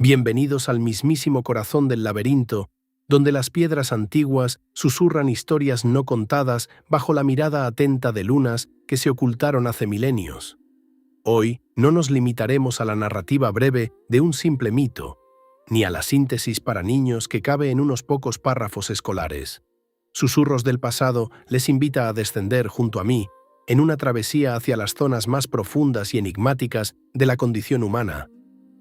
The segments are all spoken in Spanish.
Bienvenidos al mismísimo corazón del laberinto, donde las piedras antiguas susurran historias no contadas bajo la mirada atenta de lunas que se ocultaron hace milenios. Hoy no nos limitaremos a la narrativa breve de un simple mito, ni a la síntesis para niños que cabe en unos pocos párrafos escolares. Susurros del pasado les invita a descender junto a mí en una travesía hacia las zonas más profundas y enigmáticas de la condición humana,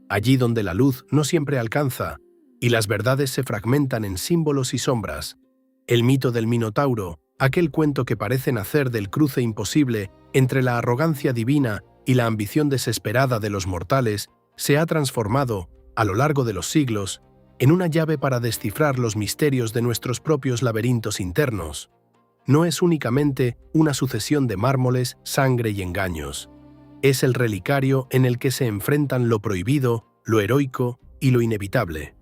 allí donde la luz no siempre alcanza y las verdades se fragmentan en símbolos y sombras. El mito del Minotauro, aquel cuento que parece nacer del cruce imposible entre la arrogancia divina y la ambición desesperada de los mortales, se ha transformado, a lo largo de los siglos, en una llave para descifrar los misterios de nuestros propios laberintos internos. No es únicamente una sucesión de mármoles, sangre y engaños. Es el relicario en el que se enfrentan lo prohibido, lo heroico y lo inevitable.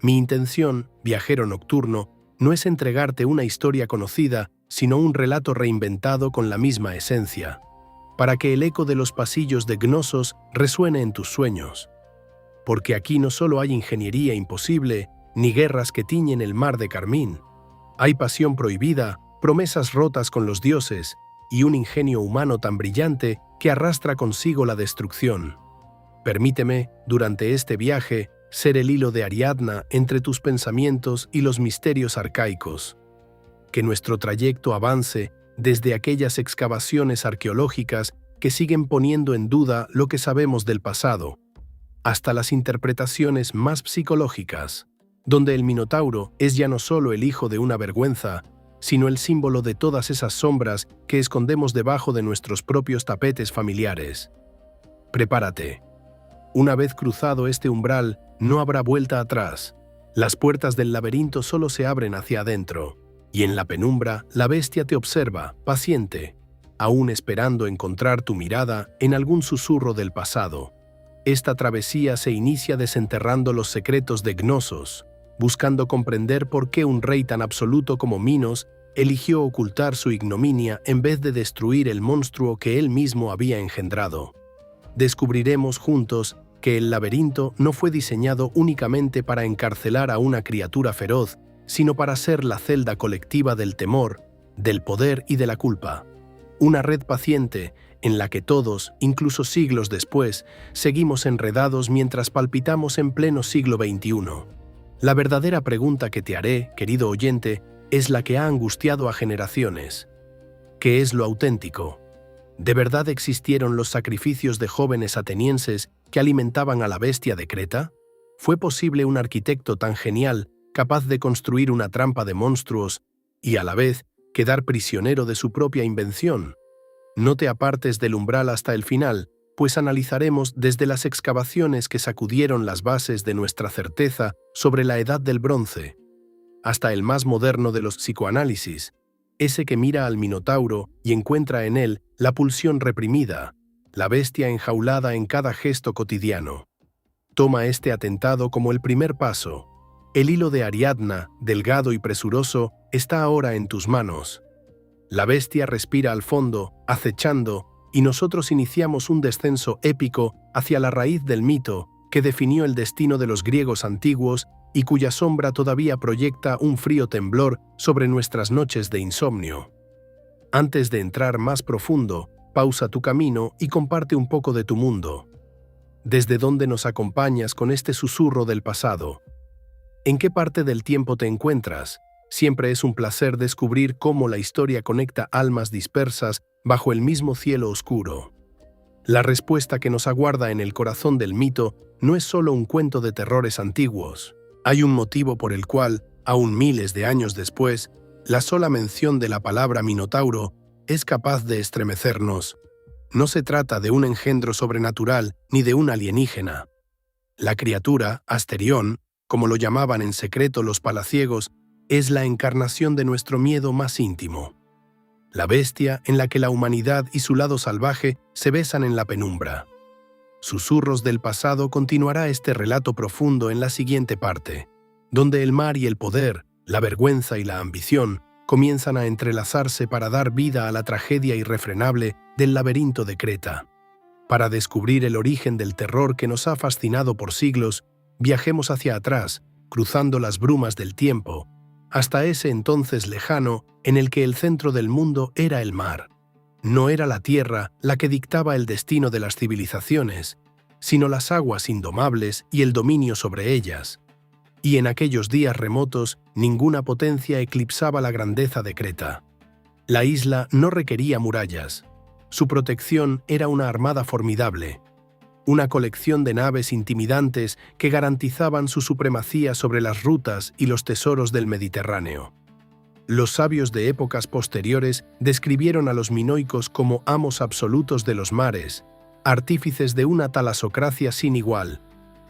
Mi intención, viajero nocturno, no es entregarte una historia conocida, sino un relato reinventado con la misma esencia, para que el eco de los pasillos de Gnosos resuene en tus sueños. Porque aquí no solo hay ingeniería imposible, ni guerras que tiñen el mar de carmín. Hay pasión prohibida, promesas rotas con los dioses, y un ingenio humano tan brillante que arrastra consigo la destrucción. Permíteme, durante este viaje, ser el hilo de Ariadna entre tus pensamientos y los misterios arcaicos. Que nuestro trayecto avance desde aquellas excavaciones arqueológicas que siguen poniendo en duda lo que sabemos del pasado, hasta las interpretaciones más psicológicas, donde el Minotauro es ya no solo el hijo de una vergüenza, sino el símbolo de todas esas sombras que escondemos debajo de nuestros propios tapetes familiares. Prepárate. Una vez cruzado este umbral, no habrá vuelta atrás. Las puertas del laberinto solo se abren hacia adentro, y en la penumbra la bestia te observa, paciente, aún esperando encontrar tu mirada en algún susurro del pasado. Esta travesía se inicia desenterrando los secretos de Gnosos, buscando comprender por qué un rey tan absoluto como Minos eligió ocultar su ignominia en vez de destruir el monstruo que él mismo había engendrado. Descubriremos juntos que el laberinto no fue diseñado únicamente para encarcelar a una criatura feroz, sino para ser la celda colectiva del temor, del poder y de la culpa. Una red paciente en la que todos, incluso siglos después, seguimos enredados mientras palpitamos en pleno siglo XXI. La verdadera pregunta que te haré, querido oyente, es la que ha angustiado a generaciones. ¿Qué es lo auténtico? ¿De verdad existieron los sacrificios de jóvenes atenienses que alimentaban a la bestia de Creta? ¿Fue posible un arquitecto tan genial, capaz de construir una trampa de monstruos y, a la vez, quedar prisionero de su propia invención? No te apartes del umbral hasta el final, pues analizaremos desde las excavaciones que sacudieron las bases de nuestra certeza sobre la Edad del Bronce, hasta el más moderno de los psicoanálisis, ese que mira al Minotauro y encuentra en él la pulsión reprimida, la bestia enjaulada en cada gesto cotidiano. Toma este atentado como el primer paso. El hilo de Ariadna, delgado y presuroso, está ahora en tus manos. La bestia respira al fondo, acechando, y nosotros iniciamos un descenso épico hacia la raíz del mito que definió el destino de los griegos antiguos y cuya sombra todavía proyecta un frío temblor sobre nuestras noches de insomnio. Antes de entrar más profundo, pausa tu camino y comparte un poco de tu mundo. ¿Desde dónde nos acompañas con este susurro del pasado? ¿En qué parte del tiempo te encuentras? Siempre es un placer descubrir cómo la historia conecta almas dispersas bajo el mismo cielo oscuro. La respuesta que nos aguarda en el corazón del mito no es solo un cuento de terrores antiguos. Hay un motivo por el cual, aún miles de años después, la sola mención de la palabra Minotauro es capaz de estremecernos. No se trata de un engendro sobrenatural ni de un alienígena. La criatura, Asterión, como lo llamaban en secreto los palaciegos, es la encarnación de nuestro miedo más íntimo. La bestia en la que la humanidad y su lado salvaje se besan en la penumbra. Susurros del pasado continuará este relato profundo en la siguiente parte, donde el mar y el poder, la vergüenza y la ambición comienzan a entrelazarse para dar vida a la tragedia irrefrenable del laberinto de Creta. Para descubrir el origen del terror que nos ha fascinado por siglos, viajemos hacia atrás, cruzando las brumas del tiempo, hasta ese entonces lejano en el que el centro del mundo era el mar. No era la tierra la que dictaba el destino de las civilizaciones, sino las aguas indomables y el dominio sobre ellas. Y en aquellos días remotos, ninguna potencia eclipsaba la grandeza de Creta. La isla no requería murallas. Su protección era una armada formidable, una colección de naves intimidantes que garantizaban su supremacía sobre las rutas y los tesoros del Mediterráneo. Los sabios de épocas posteriores describieron a los minoicos como amos absolutos de los mares, artífices de una talasocracia sin igual.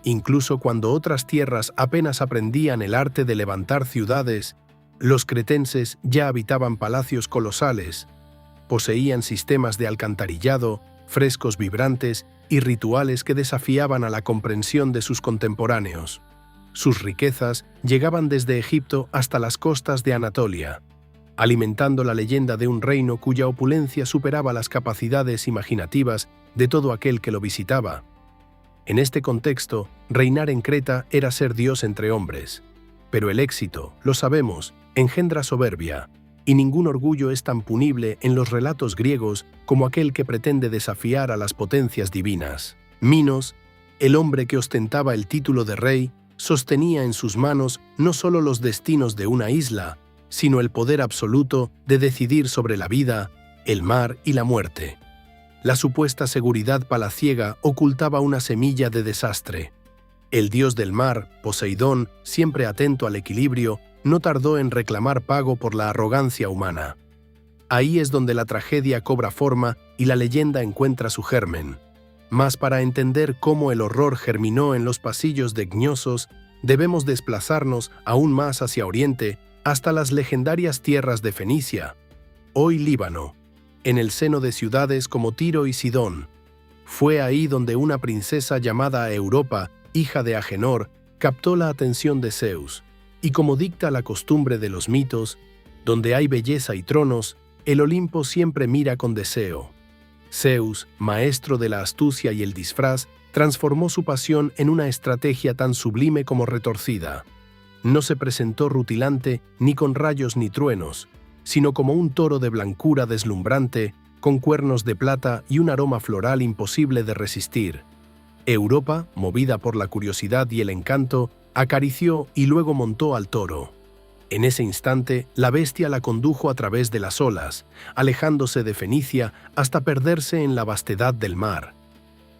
Incluso cuando otras tierras apenas aprendían el arte de levantar ciudades, los cretenses ya habitaban palacios colosales, poseían sistemas de alcantarillado, frescos vibrantes y rituales que desafiaban a la comprensión de sus contemporáneos. Sus riquezas llegaban desde Egipto hasta las costas de Anatolia, alimentando la leyenda de un reino cuya opulencia superaba las capacidades imaginativas de todo aquel que lo visitaba. En este contexto, reinar en Creta era ser Dios entre hombres. Pero el éxito, lo sabemos, engendra soberbia, y ningún orgullo es tan punible en los relatos griegos como aquel que pretende desafiar a las potencias divinas. Minos, el hombre que ostentaba el título de rey, sostenía en sus manos no solo los destinos de una isla, sino el poder absoluto de decidir sobre la vida, el mar y la muerte. La supuesta seguridad palaciega ocultaba una semilla de desastre. El dios del mar, Poseidón, siempre atento al equilibrio, no tardó en reclamar pago por la arrogancia humana. Ahí es donde la tragedia cobra forma y la leyenda encuentra su germen. Mas para entender cómo el horror germinó en los pasillos de Cniozos, debemos desplazarnos aún más hacia oriente, hasta las legendarias tierras de Fenicia, hoy Líbano, en el seno de ciudades como Tiro y Sidón. Fue ahí donde una princesa llamada Europa, hija de Agenor, captó la atención de Zeus, y como dicta la costumbre de los mitos, donde hay belleza y tronos, el Olimpo siempre mira con deseo. Zeus, maestro de la astucia y el disfraz, transformó su pasión en una estrategia tan sublime como retorcida. No se presentó rutilante ni con rayos ni truenos, sino como un toro de blancura deslumbrante, con cuernos de plata y un aroma floral imposible de resistir. Europa, movida por la curiosidad y el encanto, acarició y luego montó al toro. En ese instante, la bestia la condujo a través de las olas, alejándose de Fenicia hasta perderse en la vastedad del mar.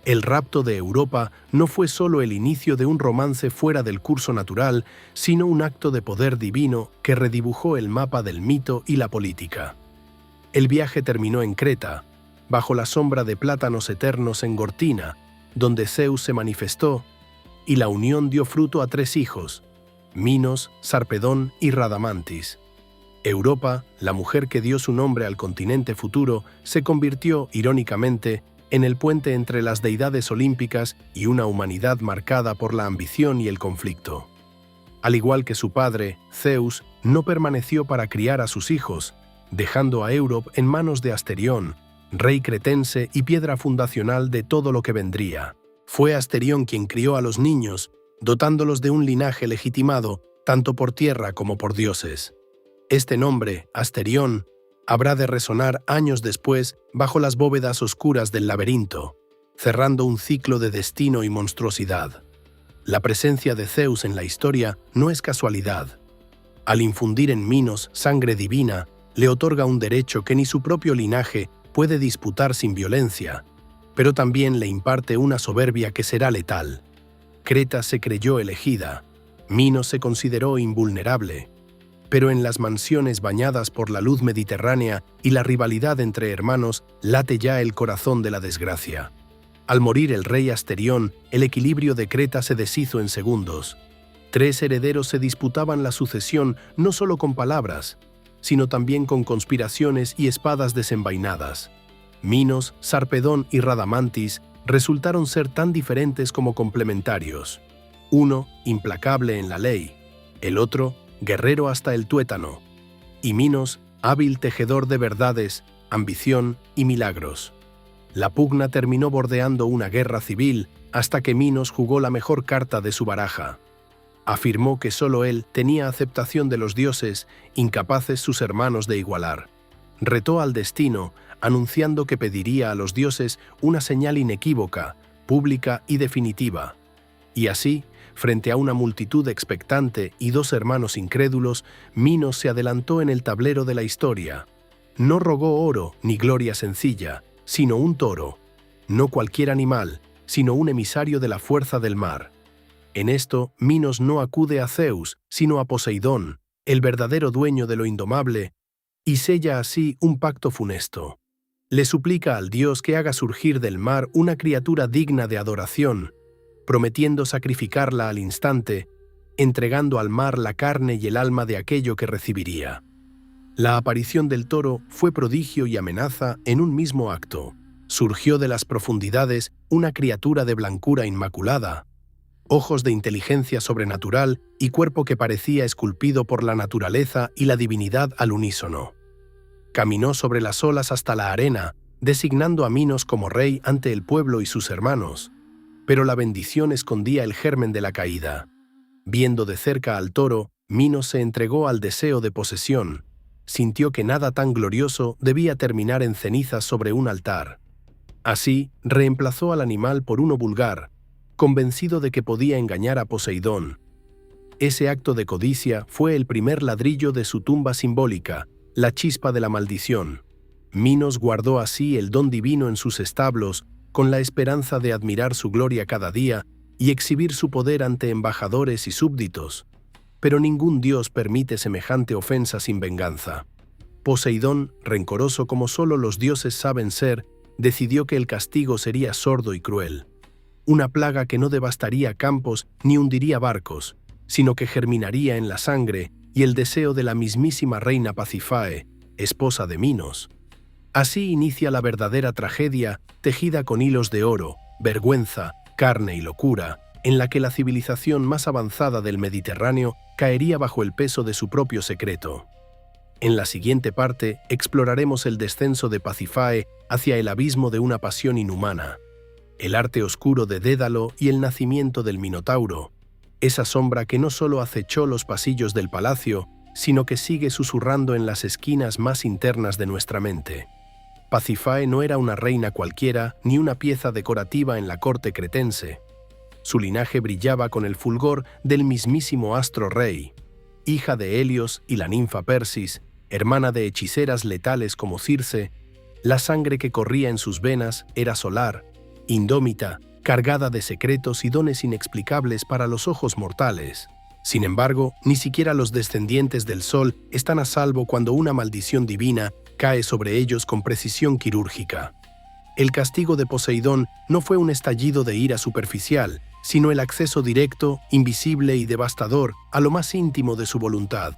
El rapto de Europa no fue solo el inicio de un romance fuera del curso natural, sino un acto de poder divino que redibujó el mapa del mito y la política. El viaje terminó en Creta, bajo la sombra de plátanos eternos en Gortina, donde Zeus se manifestó, y la unión dio fruto a 3 hijos, Minos, Sarpedón y Radamantis. Europa, la mujer que dio su nombre al continente futuro, se convirtió, irónicamente, en el puente entre las deidades olímpicas y una humanidad marcada por la ambición y el conflicto. Al igual que su padre, Zeus, no permaneció para criar a sus hijos, dejando a Europa en manos de Asterión, rey cretense y piedra fundacional de todo lo que vendría. Fue Asterión quien crió a los niños, dotándolos de un linaje legitimado tanto por tierra como por dioses. Este nombre, Asterión, habrá de resonar años después bajo las bóvedas oscuras del laberinto, cerrando un ciclo de destino y monstruosidad. La presencia de Zeus en la historia no es casualidad. Al infundir en Minos sangre divina, le otorga un derecho que ni su propio linaje puede disputar sin violencia, pero también le imparte una soberbia que será letal. Creta se creyó elegida, Minos se consideró invulnerable, pero en las mansiones bañadas por la luz mediterránea y la rivalidad entre hermanos late ya el corazón de la desgracia. Al morir el rey Asterión, el equilibrio de Creta se deshizo en segundos. 3 herederos se disputaban la sucesión no solo con palabras, sino también con conspiraciones y espadas desenvainadas. Minos, Sarpedón y Radamantis resultaron ser tan diferentes como complementarios. Uno, implacable en la ley, el otro, guerrero hasta el tuétano, y Minos, hábil tejedor de verdades, ambición y milagros. La pugna terminó bordeando una guerra civil hasta que Minos jugó la mejor carta de su baraja. Afirmó que solo él tenía aceptación de los dioses, incapaces sus hermanos de igualar. Retó al destino, anunciando que pediría a los dioses una señal inequívoca, pública y definitiva. Y así, frente a una multitud expectante y dos hermanos incrédulos, Minos se adelantó en el tablero de la historia. No rogó oro ni gloria sencilla, sino un toro. No cualquier animal, sino un emisario de la fuerza del mar. En esto, Minos no acude a Zeus, sino a Poseidón, el verdadero dueño de lo indomable, y sella así un pacto funesto. Le suplica al dios que haga surgir del mar una criatura digna de adoración, prometiendo sacrificarla al instante, entregando al mar la carne y el alma de aquello que recibiría. La aparición del toro fue prodigio y amenaza en un mismo acto. Surgió de las profundidades una criatura de blancura inmaculada, ojos de inteligencia sobrenatural y cuerpo que parecía esculpido por la naturaleza y la divinidad al unísono. Caminó sobre las olas hasta la arena, designando a Minos como rey ante el pueblo y sus hermanos, pero la bendición escondía el germen de la caída. Viendo de cerca al toro, Minos se entregó al deseo de posesión. Sintió que nada tan glorioso debía terminar en cenizas sobre un altar. Así, reemplazó al animal por uno vulgar, convencido de que podía engañar a Poseidón. Ese acto de codicia fue el primer ladrillo de su tumba simbólica, la chispa de la maldición. Minos guardó así el don divino en sus establos, con la esperanza de admirar su gloria cada día y exhibir su poder ante embajadores y súbditos. Pero ningún dios permite semejante ofensa sin venganza. Poseidón, rencoroso como solo los dioses saben ser, decidió que el castigo sería sordo y cruel. Una plaga que no devastaría campos ni hundiría barcos, sino que germinaría en la sangre y el deseo de la mismísima reina Pasífae, esposa de Minos. Así inicia la verdadera tragedia, tejida con hilos de oro, vergüenza, carne y locura, en la que la civilización más avanzada del Mediterráneo caería bajo el peso de su propio secreto. En la siguiente parte exploraremos el descenso de Pasífae hacia el abismo de una pasión inhumana, el arte oscuro de Dédalo y el nacimiento del Minotauro, esa sombra que no solo acechó los pasillos del palacio, sino que sigue susurrando en las esquinas más internas de nuestra mente. Pasífae no era una reina cualquiera ni una pieza decorativa en la corte cretense. Su linaje brillaba con el fulgor del mismísimo astro rey. Hija de Helios y la ninfa Persis, hermana de hechiceras letales como Circe, la sangre que corría en sus venas era solar, indómita, cargada de secretos y dones inexplicables para los ojos mortales. Sin embargo, ni siquiera los descendientes del sol están a salvo cuando una maldición divina cae sobre ellos con precisión quirúrgica. El castigo de Poseidón no fue un estallido de ira superficial, sino el acceso directo, invisible y devastador a lo más íntimo de su voluntad.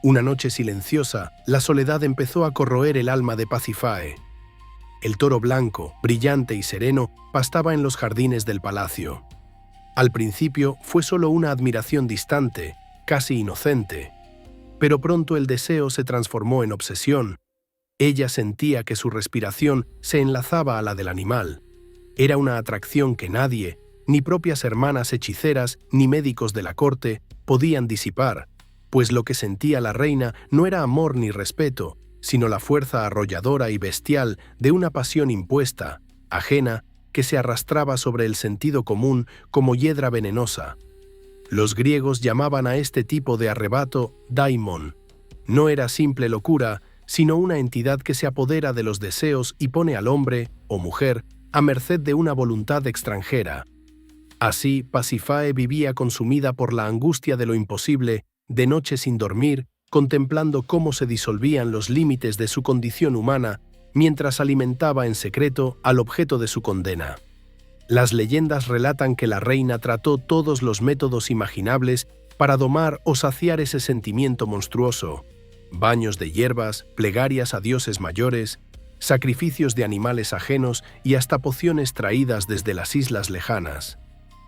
Una noche silenciosa, la soledad empezó a corroer el alma de Pasífae. El toro blanco, brillante y sereno, pastaba en los jardines del palacio. Al principio fue solo una admiración distante, casi inocente. Pero pronto el deseo se transformó en obsesión. Ella sentía que su respiración se enlazaba a la del animal. Era una atracción que nadie, ni propias hermanas hechiceras ni médicos de la corte, podían disipar, pues lo que sentía la reina no era amor ni respeto, sino la fuerza arrolladora y bestial de una pasión impuesta, ajena, que se arrastraba sobre el sentido común como hiedra venenosa. Los griegos llamaban a este tipo de arrebato daimon. No era simple locura, sino una entidad que se apodera de los deseos y pone al hombre, o mujer, a merced de una voluntad extranjera. Así, Pasífae vivía consumida por la angustia de lo imposible, de noche sin dormir, contemplando cómo se disolvían los límites de su condición humana, mientras alimentaba en secreto al objeto de su condena. Las leyendas relatan que la reina trató todos los métodos imaginables para domar o saciar ese sentimiento monstruoso: baños de hierbas, plegarias a dioses mayores, sacrificios de animales ajenos y hasta pociones traídas desde las islas lejanas.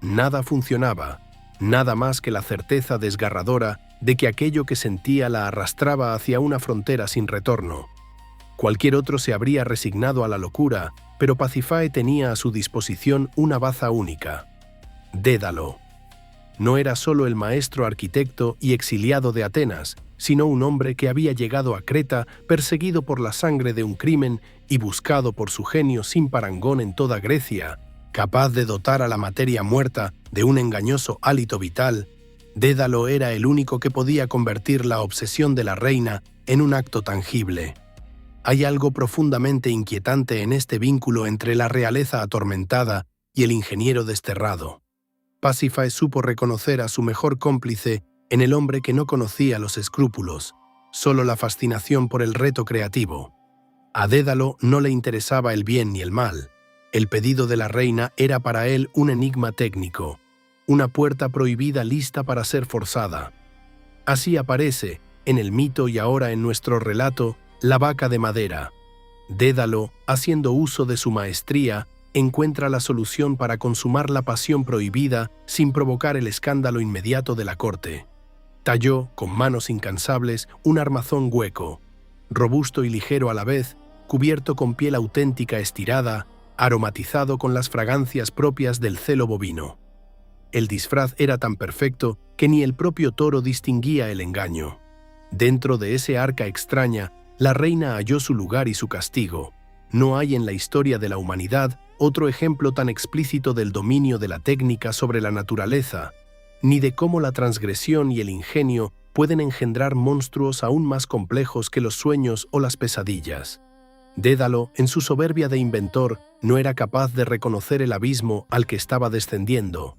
Nada funcionaba, nada más que la certeza desgarradora de que aquello que sentía la arrastraba hacia una frontera sin retorno. Cualquier otro se habría resignado a la locura, pero Pasífae tenía a su disposición una baza única: Dédalo. No era solo el maestro arquitecto y exiliado de Atenas, sino un hombre que había llegado a Creta perseguido por la sangre de un crimen y buscado por su genio sin parangón en toda Grecia, capaz de dotar a la materia muerta de un engañoso hálito vital. Dédalo era el único que podía convertir la obsesión de la reina en un acto tangible. Hay algo profundamente inquietante en este vínculo entre la realeza atormentada y el ingeniero desterrado. Pasífae supo reconocer a su mejor cómplice en el hombre que no conocía los escrúpulos, solo la fascinación por el reto creativo. A Dédalo no le interesaba el bien ni el mal. El pedido de la reina era para él un enigma técnico, una puerta prohibida lista para ser forzada. Así aparece, en el mito y ahora en nuestro relato, la vaca de madera. Dédalo, haciendo uso de su maestría, encuentra la solución para consumar la pasión prohibida sin provocar el escándalo inmediato de la corte. Talló, con manos incansables, un armazón hueco, robusto y ligero a la vez, cubierto con piel auténtica estirada, aromatizado con las fragancias propias del celo bovino. El disfraz era tan perfecto que ni el propio toro distinguía el engaño. Dentro de ese arca extraña, la reina halló su lugar y su castigo. No hay en la historia de la humanidad otro ejemplo tan explícito del dominio de la técnica sobre la naturaleza, ni de cómo la transgresión y el ingenio pueden engendrar monstruos aún más complejos que los sueños o las pesadillas. Dédalo, en su soberbia de inventor, no era capaz de reconocer el abismo al que estaba descendiendo.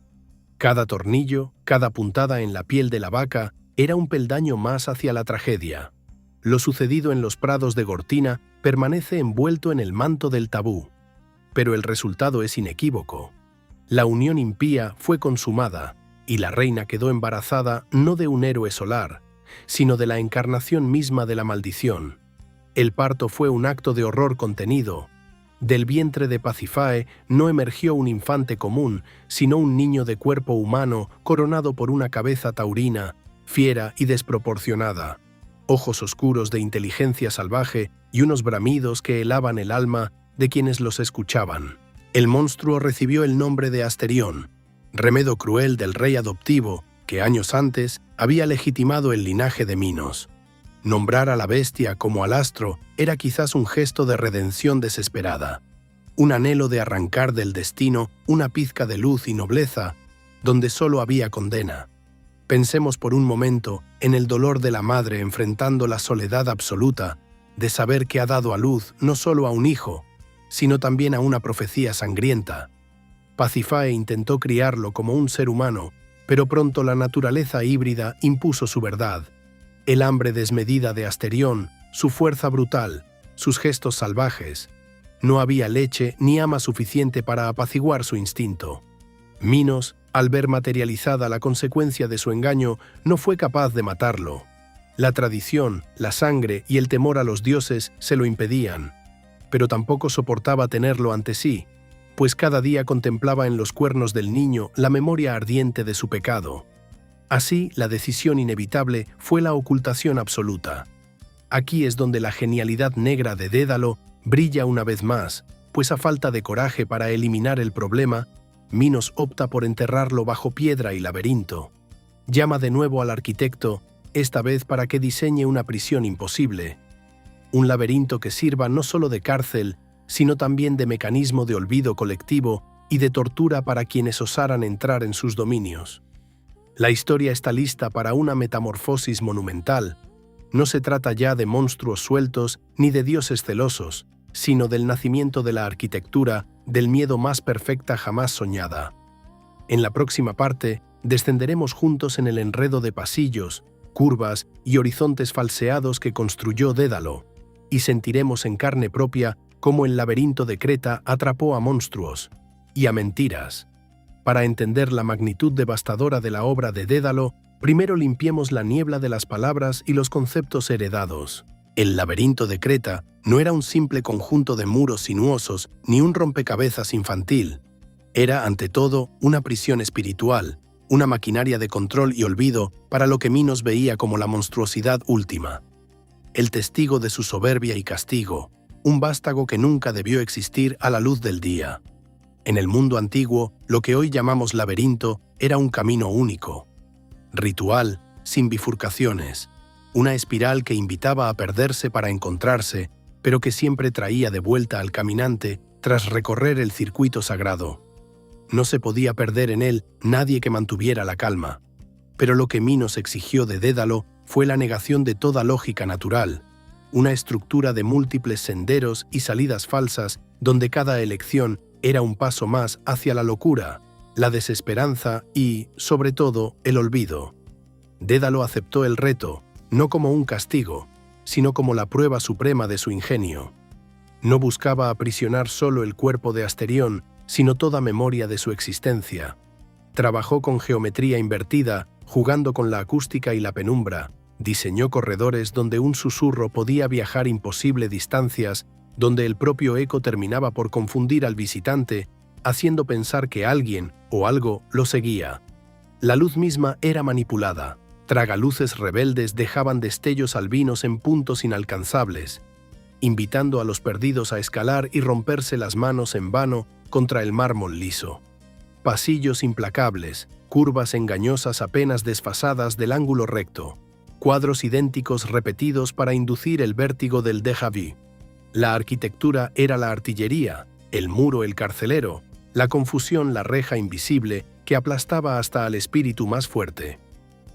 Cada tornillo, cada puntada en la piel de la vaca, era un peldaño más hacia la tragedia. Lo sucedido en los prados de Gortina permanece envuelto en el manto del tabú. Pero el resultado es inequívoco. La unión impía fue consumada, y la reina quedó embarazada no de un héroe solar, sino de la encarnación misma de la maldición. El parto fue un acto de horror contenido. Del vientre de Pasífae no emergió un infante común, sino un niño de cuerpo humano coronado por una cabeza taurina, fiera y desproporcionada, ojos oscuros de inteligencia salvaje y unos bramidos que helaban el alma de quienes los escuchaban. El monstruo recibió el nombre de Asterión, remedo cruel del rey adoptivo que años antes había legitimado el linaje de Minos. Nombrar a la bestia como al astro era quizás un gesto de redención desesperada, un anhelo de arrancar del destino una pizca de luz y nobleza donde solo había condena. Pensemos por un momento en el dolor de la madre enfrentando la soledad absoluta de saber que ha dado a luz no solo a un hijo, sino también a una profecía sangrienta. Pasífae intentó criarlo como un ser humano, pero pronto la naturaleza híbrida impuso su verdad. El hambre desmedida de Asterión, su fuerza brutal, sus gestos salvajes. No había leche ni ama suficiente para apaciguar su instinto. Minos, al ver materializada la consecuencia de su engaño, no fue capaz de matarlo. La tradición, la sangre y el temor a los dioses se lo impedían, pero tampoco soportaba tenerlo ante sí, pues cada día contemplaba en los cuernos del niño la memoria ardiente de su pecado. Así, la decisión inevitable fue la ocultación absoluta. Aquí es donde la genialidad negra de Dédalo brilla una vez más, pues a falta de coraje para eliminar el problema, Minos opta por enterrarlo bajo piedra y laberinto. Llama de nuevo al arquitecto, esta vez para que diseñe una prisión imposible. Un laberinto que sirva no solo de cárcel, sino también de mecanismo de olvido colectivo y de tortura para quienes osaran entrar en sus dominios. La historia está lista para una metamorfosis monumental. No se trata ya de monstruos sueltos ni de dioses celosos, sino del nacimiento de la arquitectura, del miedo más perfecta jamás soñada. En la próxima parte, descenderemos juntos en el enredo de pasillos, curvas y horizontes falseados que construyó Dédalo, y sentiremos en carne propia cómo el laberinto de Creta atrapó a monstruos y a mentiras. Para entender la magnitud devastadora de la obra de Dédalo, primero limpiemos la niebla de las palabras y los conceptos heredados. El laberinto de Creta no era un simple conjunto de muros sinuosos ni un rompecabezas infantil. Era, ante todo, una prisión espiritual, una maquinaria de control y olvido para lo que Minos veía como la monstruosidad última. El testigo de su soberbia y castigo, un vástago que nunca debió existir a la luz del día. En el mundo antiguo, lo que hoy llamamos laberinto era un camino único, ritual, sin bifurcaciones, una espiral que invitaba a perderse para encontrarse, pero que siempre traía de vuelta al caminante tras recorrer el circuito sagrado. No se podía perder en él nadie que mantuviera la calma. Pero lo que Minos exigió de Dédalo fue la negación de toda lógica natural, una estructura de múltiples senderos y salidas falsas donde cada elección era un paso más hacia la locura, la desesperanza y, sobre todo, el olvido. Dédalo aceptó el reto, no como un castigo, sino como la prueba suprema de su ingenio. No buscaba aprisionar solo el cuerpo de Asterión, sino toda memoria de su existencia. Trabajó con geometría invertida, jugando con la acústica y la penumbra. Diseñó corredores donde un susurro podía viajar imposible distancias, donde el propio eco terminaba por confundir al visitante, haciendo pensar que alguien o algo lo seguía. La luz misma era manipulada. Tragaluces rebeldes dejaban destellos albinos en puntos inalcanzables, invitando a los perdidos a escalar y romperse las manos en vano contra el mármol liso. Pasillos implacables, curvas engañosas apenas desfasadas del ángulo recto, cuadros idénticos repetidos para inducir el vértigo del déjà vu. La arquitectura era la artillería, el muro el carcelero, la confusión la reja invisible que aplastaba hasta al espíritu más fuerte.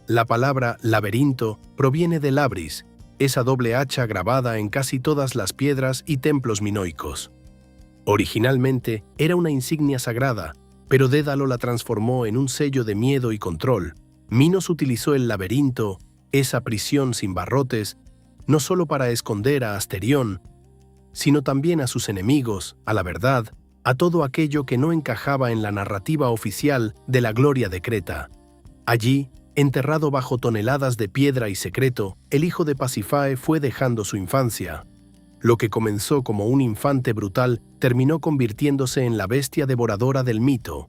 La palabra laberinto proviene de labris, esa doble hacha grabada en casi todas las piedras y templos minoicos. Originalmente era una insignia sagrada, pero Dédalo la transformó en un sello de miedo y control. Minos utilizó el laberinto, esa prisión sin barrotes, no solo para esconder a Asterión, sino también a sus enemigos, a la verdad, a todo aquello que no encajaba en la narrativa oficial de la gloria de Creta. Allí, enterrado bajo toneladas de piedra y secreto, el hijo de Pasífae fue dejando su infancia. Lo que comenzó como un infante brutal terminó convirtiéndose en la bestia devoradora del mito,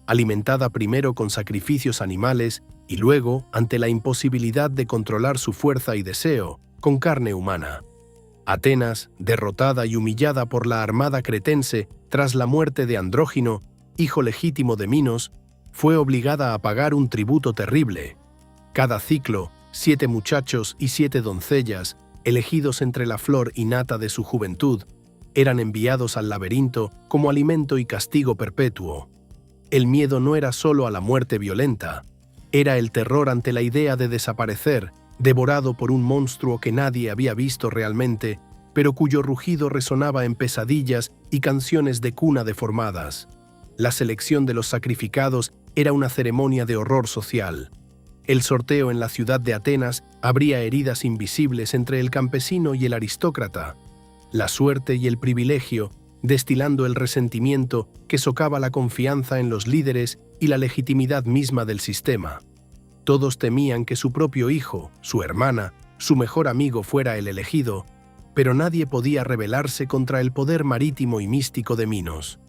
alimentada primero con sacrificios animales y luego, ante la imposibilidad de controlar su fuerza y deseo, con carne humana. Atenas, derrotada y humillada por la armada cretense tras la muerte de Andrógino, hijo legítimo de Minos, fue obligada a pagar un tributo terrible. Cada ciclo, 7 muchachos y 7 doncellas, elegidos entre la flor y nata de su juventud, eran enviados al laberinto como alimento y castigo perpetuo. El miedo no era solo a la muerte violenta, era el terror ante la idea de desaparecer, devorado por un monstruo que nadie había visto realmente, pero cuyo rugido resonaba en pesadillas y canciones de cuna deformadas. La selección de los sacrificados era una ceremonia de horror social. El sorteo en la ciudad de Atenas abría heridas invisibles entre el campesino y el aristócrata. La suerte y el privilegio, destilando el resentimiento que socava la confianza en los líderes y la legitimidad misma del sistema. Todos temían que su propio hijo, su hermana, su mejor amigo fuera el elegido, pero nadie podía rebelarse contra el poder marítimo y místico de Minos.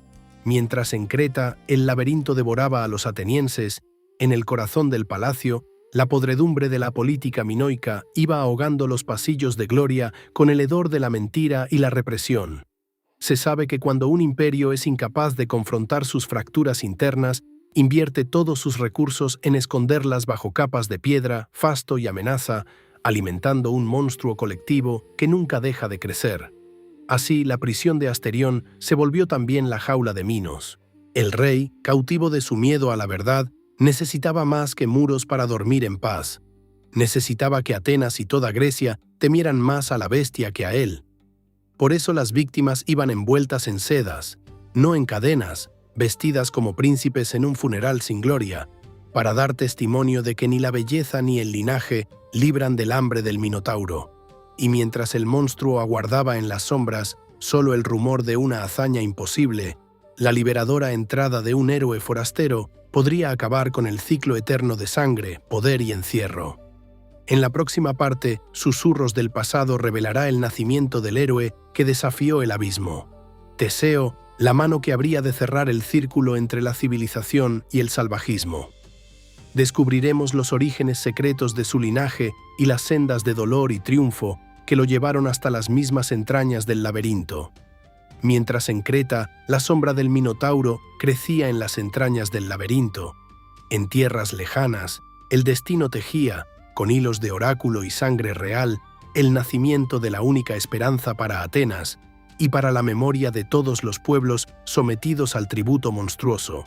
Mientras en Creta el laberinto devoraba a los atenienses, en el corazón del palacio, la podredumbre de la política minoica iba ahogando los pasillos de gloria con el hedor de la mentira y la represión. Se sabe que cuando un imperio es incapaz de confrontar sus fracturas internas, invierte todos sus recursos en esconderlas bajo capas de piedra, fasto y amenaza, alimentando un monstruo colectivo que nunca deja de crecer. Así, la prisión de Asterión se volvió también la jaula de Minos. El rey, cautivo de su miedo a la verdad, necesitaba más que muros para dormir en paz. Necesitaba que Atenas y toda Grecia temieran más a la bestia que a él. Por eso las víctimas iban envueltas en sedas, no en cadenas, vestidas como príncipes en un funeral sin gloria, para dar testimonio de que ni la belleza ni el linaje libran del hambre del Minotauro. Y mientras el monstruo aguardaba en las sombras solo el rumor de una hazaña imposible, la liberadora entrada de un héroe forastero podría acabar con el ciclo eterno de sangre, poder y encierro. En la próxima parte, Susurros del pasado revelará el nacimiento del héroe que desafió el abismo. Teseo, la mano que habría de cerrar el círculo entre la civilización y el salvajismo. Descubriremos los orígenes secretos de su linaje y las sendas de dolor y triunfo que que lo llevaron hasta las mismas entrañas del laberinto. Mientras en Creta la sombra del Minotauro crecía en las entrañas del laberinto, en tierras lejanas, el destino tejía, con hilos de oráculo y sangre real, el nacimiento de la única esperanza para Atenas y para la memoria de todos los pueblos sometidos al tributo monstruoso.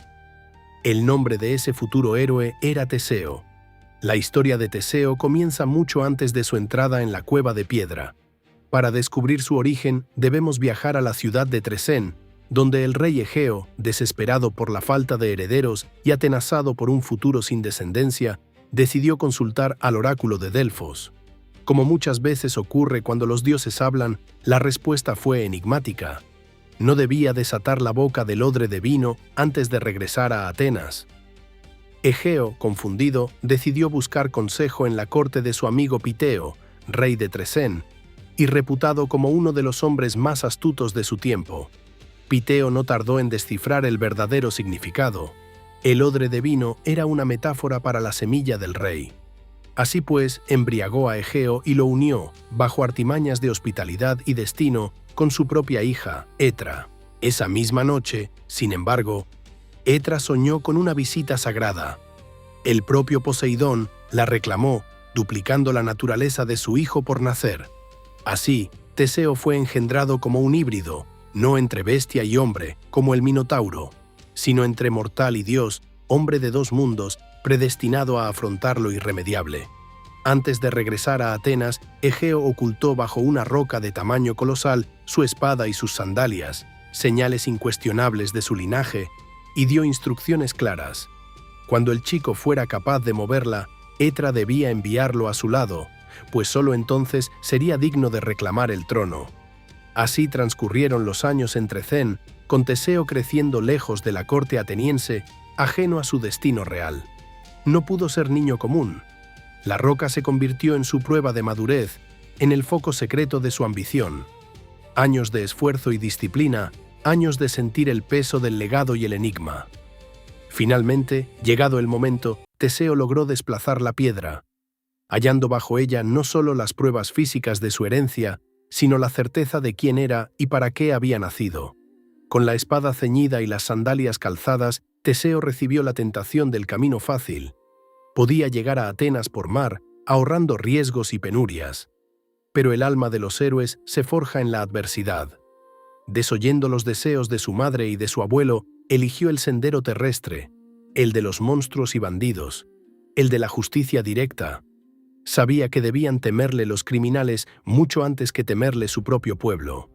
El nombre de ese futuro héroe era Teseo. La historia de Teseo comienza mucho antes de su entrada en la cueva de piedra. Para descubrir su origen, debemos viajar a la ciudad de Tresén, donde el rey Egeo, desesperado por la falta de herederos y atenazado por un futuro sin descendencia, decidió consultar al oráculo de Delfos. Como muchas veces ocurre cuando los dioses hablan, la respuesta fue enigmática. No debía desatar la boca del odre de vino antes de regresar a Atenas. Egeo, confundido, decidió buscar consejo en la corte de su amigo Piteo, rey de Tresén, y reputado como uno de los hombres más astutos de su tiempo. Piteo no tardó en descifrar el verdadero significado. El odre de vino era una metáfora para la semilla del rey. Así pues, embriagó a Egeo y lo unió, bajo artimañas de hospitalidad y destino, con su propia hija, Etra. Esa misma noche, sin embargo, Etra soñó con una visita sagrada. El propio Poseidón la reclamó, duplicando la naturaleza de su hijo por nacer. Así, Teseo fue engendrado como un híbrido, no entre bestia y hombre, como el Minotauro, sino entre mortal y dios, hombre de dos mundos, predestinado a afrontar lo irremediable. Antes de regresar a Atenas, Egeo ocultó bajo una roca de tamaño colosal su espada y sus sandalias, señales incuestionables de su linaje, y dio instrucciones claras. Cuando el chico fuera capaz de moverla, Etra debía enviarlo a su lado, pues solo entonces sería digno de reclamar el trono. Así transcurrieron los años en Tresén, con Teseo creciendo lejos de la corte ateniense, ajeno a su destino real. No pudo ser niño común. La roca se convirtió en su prueba de madurez, en el foco secreto de su ambición. Años de esfuerzo y disciplina, años de sentir el peso del legado y el enigma. Finalmente, llegado el momento, Teseo logró desplazar la piedra, hallando bajo ella no solo las pruebas físicas de su herencia, sino la certeza de quién era y para qué había nacido. Con la espada ceñida y las sandalias calzadas, Teseo recibió la tentación del camino fácil. Podía llegar a Atenas por mar, ahorrando riesgos y penurias. Pero el alma de los héroes se forja en la adversidad. Desoyendo los deseos de su madre y de su abuelo, eligió el sendero terrestre, el de los monstruos y bandidos, el de la justicia directa. Sabía que debían temerle los criminales mucho antes que temerle su propio pueblo.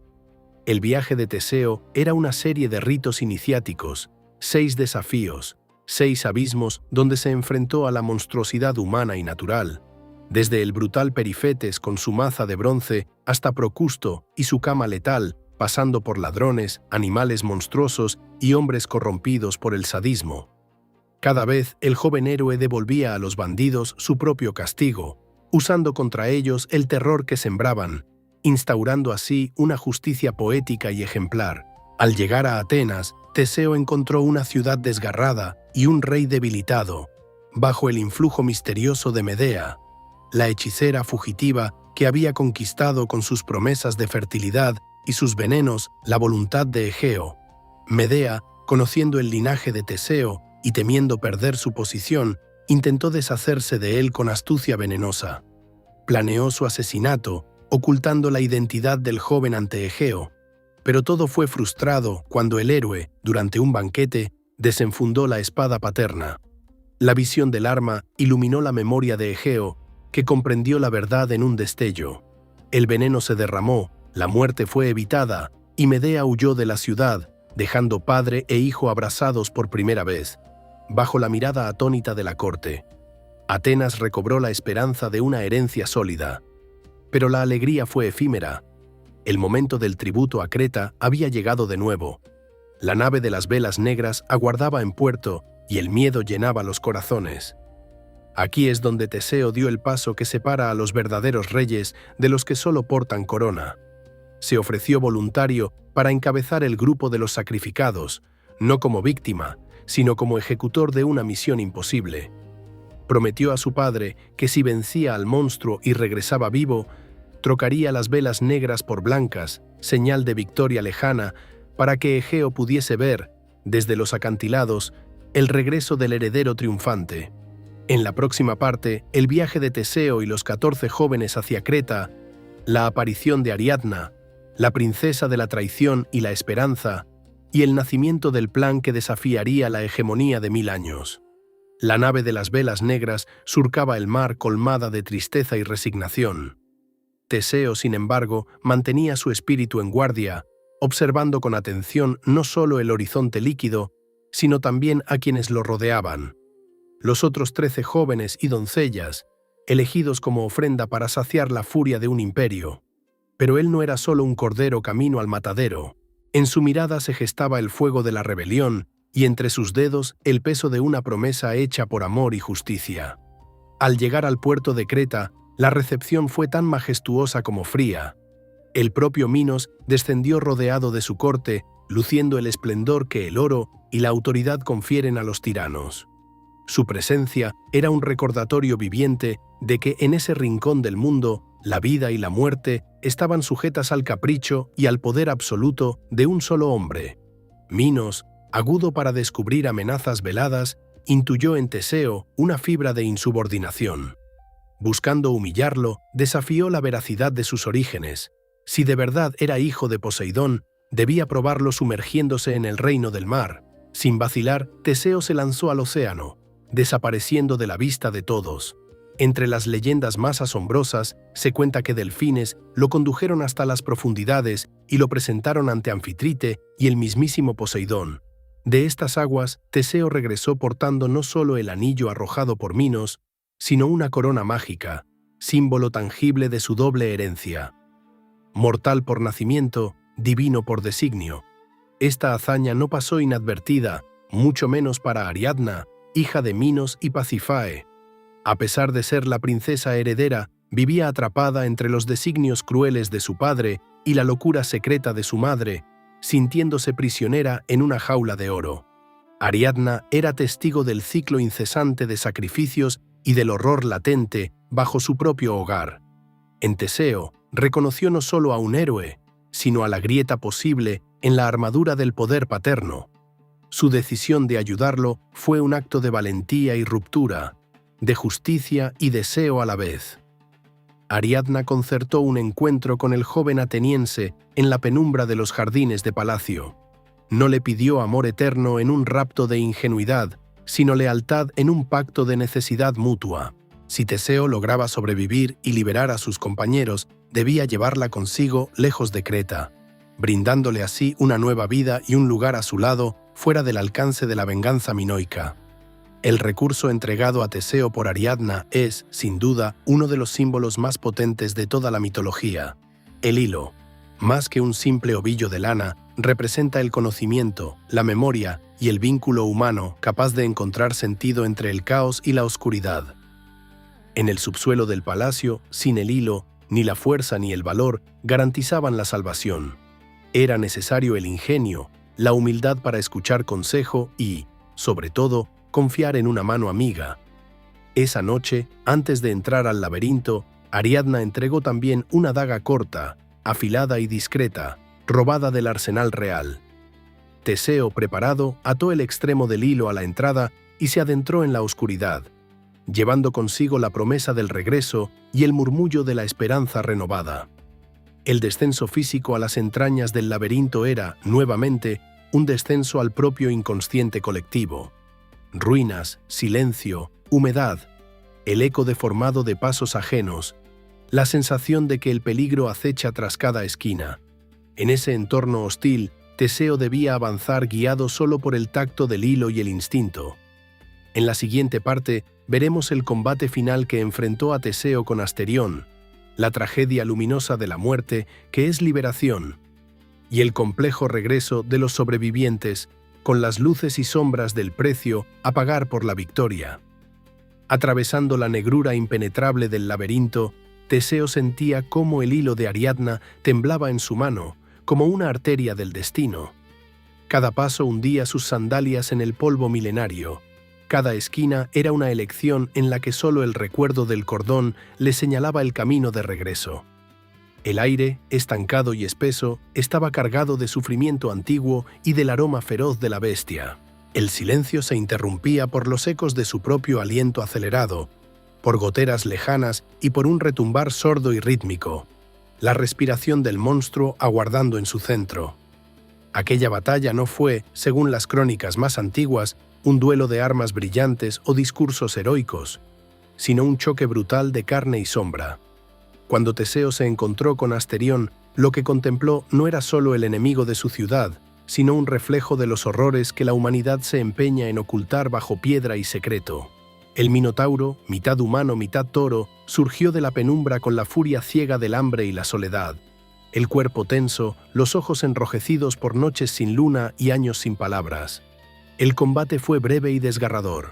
El viaje de Teseo era una serie de ritos iniciáticos, 6 desafíos, 6 abismos donde se enfrentó a la monstruosidad humana y natural, desde el brutal Perifetes con su maza de bronce hasta Procusto y su cama letal, pasando por ladrones, animales monstruosos y hombres corrompidos por el sadismo. Cada vez el joven héroe devolvía a los bandidos su propio castigo, usando contra ellos el terror que sembraban, instaurando así una justicia poética y ejemplar. Al llegar a Atenas, Teseo encontró una ciudad desgarrada y un rey debilitado, bajo el influjo misterioso de Medea, la hechicera fugitiva que había conquistado con sus promesas de fertilidad y sus venenos la voluntad de Egeo. Medea, conociendo el linaje de Teseo y temiendo perder su posición, intentó deshacerse de él con astucia venenosa. Planeó su asesinato, ocultando la identidad del joven ante Egeo, pero todo fue frustrado cuando el héroe, durante un banquete, desenfundó la espada paterna. La visión del arma iluminó la memoria de Egeo, que comprendió la verdad en un destello. El veneno se derramó, la muerte fue evitada, y Medea huyó de la ciudad, dejando padre e hijo abrazados por primera vez, bajo la mirada atónita de la corte. Atenas recobró la esperanza de una herencia sólida. Pero la alegría fue efímera. El momento del tributo a Creta había llegado de nuevo. La nave de las velas negras aguardaba en puerto y el miedo llenaba los corazones. Aquí es donde Teseo dio el paso que separa a los verdaderos reyes de los que solo portan corona. Se ofreció voluntario para encabezar el grupo de los sacrificados, no como víctima, sino como ejecutor de una misión imposible. Prometió a su padre que si vencía al monstruo y regresaba vivo, trocaría las velas negras por blancas, señal de victoria lejana, para que Egeo pudiese ver, desde los acantilados, el regreso del heredero triunfante. En la próxima parte, el viaje de Teseo y los 14 jóvenes hacia Creta, la aparición de Ariadna, la princesa de la traición y la esperanza, y el nacimiento del plan que desafiaría la hegemonía de 1000 años. La nave de las velas negras surcaba el mar colmada de tristeza y resignación. Teseo, sin embargo, mantenía su espíritu en guardia, observando con atención no solo el horizonte líquido, sino también a quienes lo rodeaban. Los otros 13 jóvenes y doncellas, elegidos como ofrenda para saciar la furia de un imperio. Pero él no era solo un cordero camino al matadero. En su mirada se gestaba el fuego de la rebelión y entre sus dedos el peso de una promesa hecha por amor y justicia. Al llegar al puerto de Creta, la recepción fue tan majestuosa como fría. El propio Minos descendió rodeado de su corte, luciendo el esplendor que el oro y la autoridad confieren a los tiranos. Su presencia era un recordatorio viviente de que en ese rincón del mundo, la vida y la muerte estaban sujetas al capricho y al poder absoluto de un solo hombre. Minos, agudo para descubrir amenazas veladas, intuyó en Teseo una fibra de insubordinación. Buscando humillarlo, desafió la veracidad de sus orígenes. Si de verdad era hijo de Poseidón, debía probarlo sumergiéndose en el reino del mar. Sin vacilar, Teseo se lanzó al océano, desapareciendo de la vista de todos. Entre las leyendas más asombrosas, se cuenta que delfines lo condujeron hasta las profundidades y lo presentaron ante Anfitrite y el mismísimo Poseidón. De estas aguas, Teseo regresó portando no solo el anillo arrojado por Minos, sino una corona mágica, símbolo tangible de su doble herencia. Mortal por nacimiento, divino por designio. Esta hazaña no pasó inadvertida, mucho menos para Ariadna, hija de Minos y Pasífae. A pesar de ser la princesa heredera, vivía atrapada entre los designios crueles de su padre y la locura secreta de su madre, sintiéndose prisionera en una jaula de oro. Ariadna era testigo del ciclo incesante de sacrificios y del horror latente bajo su propio hogar. En Teseo, reconoció no solo a un héroe, sino a la grieta posible en la armadura del poder paterno. Su decisión de ayudarlo fue un acto de valentía y ruptura, de justicia y deseo a la vez. Ariadna concertó un encuentro con el joven ateniense en la penumbra de los jardines de palacio. No le pidió amor eterno en un rapto de ingenuidad, sino lealtad en un pacto de necesidad mutua. Si Teseo lograba sobrevivir y liberar a sus compañeros, debía llevarla consigo lejos de Creta, brindándole así una nueva vida y un lugar a su lado fuera del alcance de la venganza minoica. El recurso entregado a Teseo por Ariadna es, sin duda, uno de los símbolos más potentes de toda la mitología. El hilo, más que un simple ovillo de lana, representa el conocimiento, la memoria y el vínculo humano capaz de encontrar sentido entre el caos y la oscuridad. En el subsuelo del palacio, sin el hilo, ni la fuerza ni el valor garantizaban la salvación. Era necesario el ingenio, la humildad para escuchar consejo y, sobre todo, confiar en una mano amiga. Esa noche, antes de entrar al laberinto, Ariadna entregó también una daga corta, afilada y discreta, robada del arsenal real. Teseo, preparado, ató el extremo del hilo a la entrada y se adentró en la oscuridad, llevando consigo la promesa del regreso y el murmullo de la esperanza renovada. El descenso físico a las entrañas del laberinto era, nuevamente, un descenso al propio inconsciente colectivo. Ruinas, silencio, humedad, el eco deformado de pasos ajenos, la sensación de que el peligro acecha tras cada esquina. En ese entorno hostil, Teseo debía avanzar guiado solo por el tacto del hilo y el instinto. En la siguiente parte, veremos el combate final que enfrentó a Teseo con Asterión, la tragedia luminosa de la muerte que es liberación, y el complejo regreso de los sobrevivientes con las luces y sombras del precio a pagar por la victoria. Atravesando la negrura impenetrable del laberinto, Teseo sentía cómo el hilo de Ariadna temblaba en su mano, como una arteria del destino. Cada paso hundía sus sandalias en el polvo milenario. Cada esquina era una elección en la que solo el recuerdo del cordón le señalaba el camino de regreso. El aire, estancado y espeso, estaba cargado de sufrimiento antiguo y del aroma feroz de la bestia. El silencio se interrumpía por los ecos de su propio aliento acelerado, por goteras lejanas y por un retumbar sordo y rítmico, la respiración del monstruo aguardando en su centro. Aquella batalla no fue, según las crónicas más antiguas, un duelo de armas brillantes o discursos heroicos, sino un choque brutal de carne y sombra. Cuando Teseo se encontró con Asterión, lo que contempló no era solo el enemigo de su ciudad, sino un reflejo de los horrores que la humanidad se empeña en ocultar bajo piedra y secreto. El Minotauro, mitad humano, mitad toro, surgió de la penumbra con la furia ciega del hambre y la soledad. El cuerpo tenso, los ojos enrojecidos por noches sin luna y años sin palabras. El combate fue breve y desgarrador.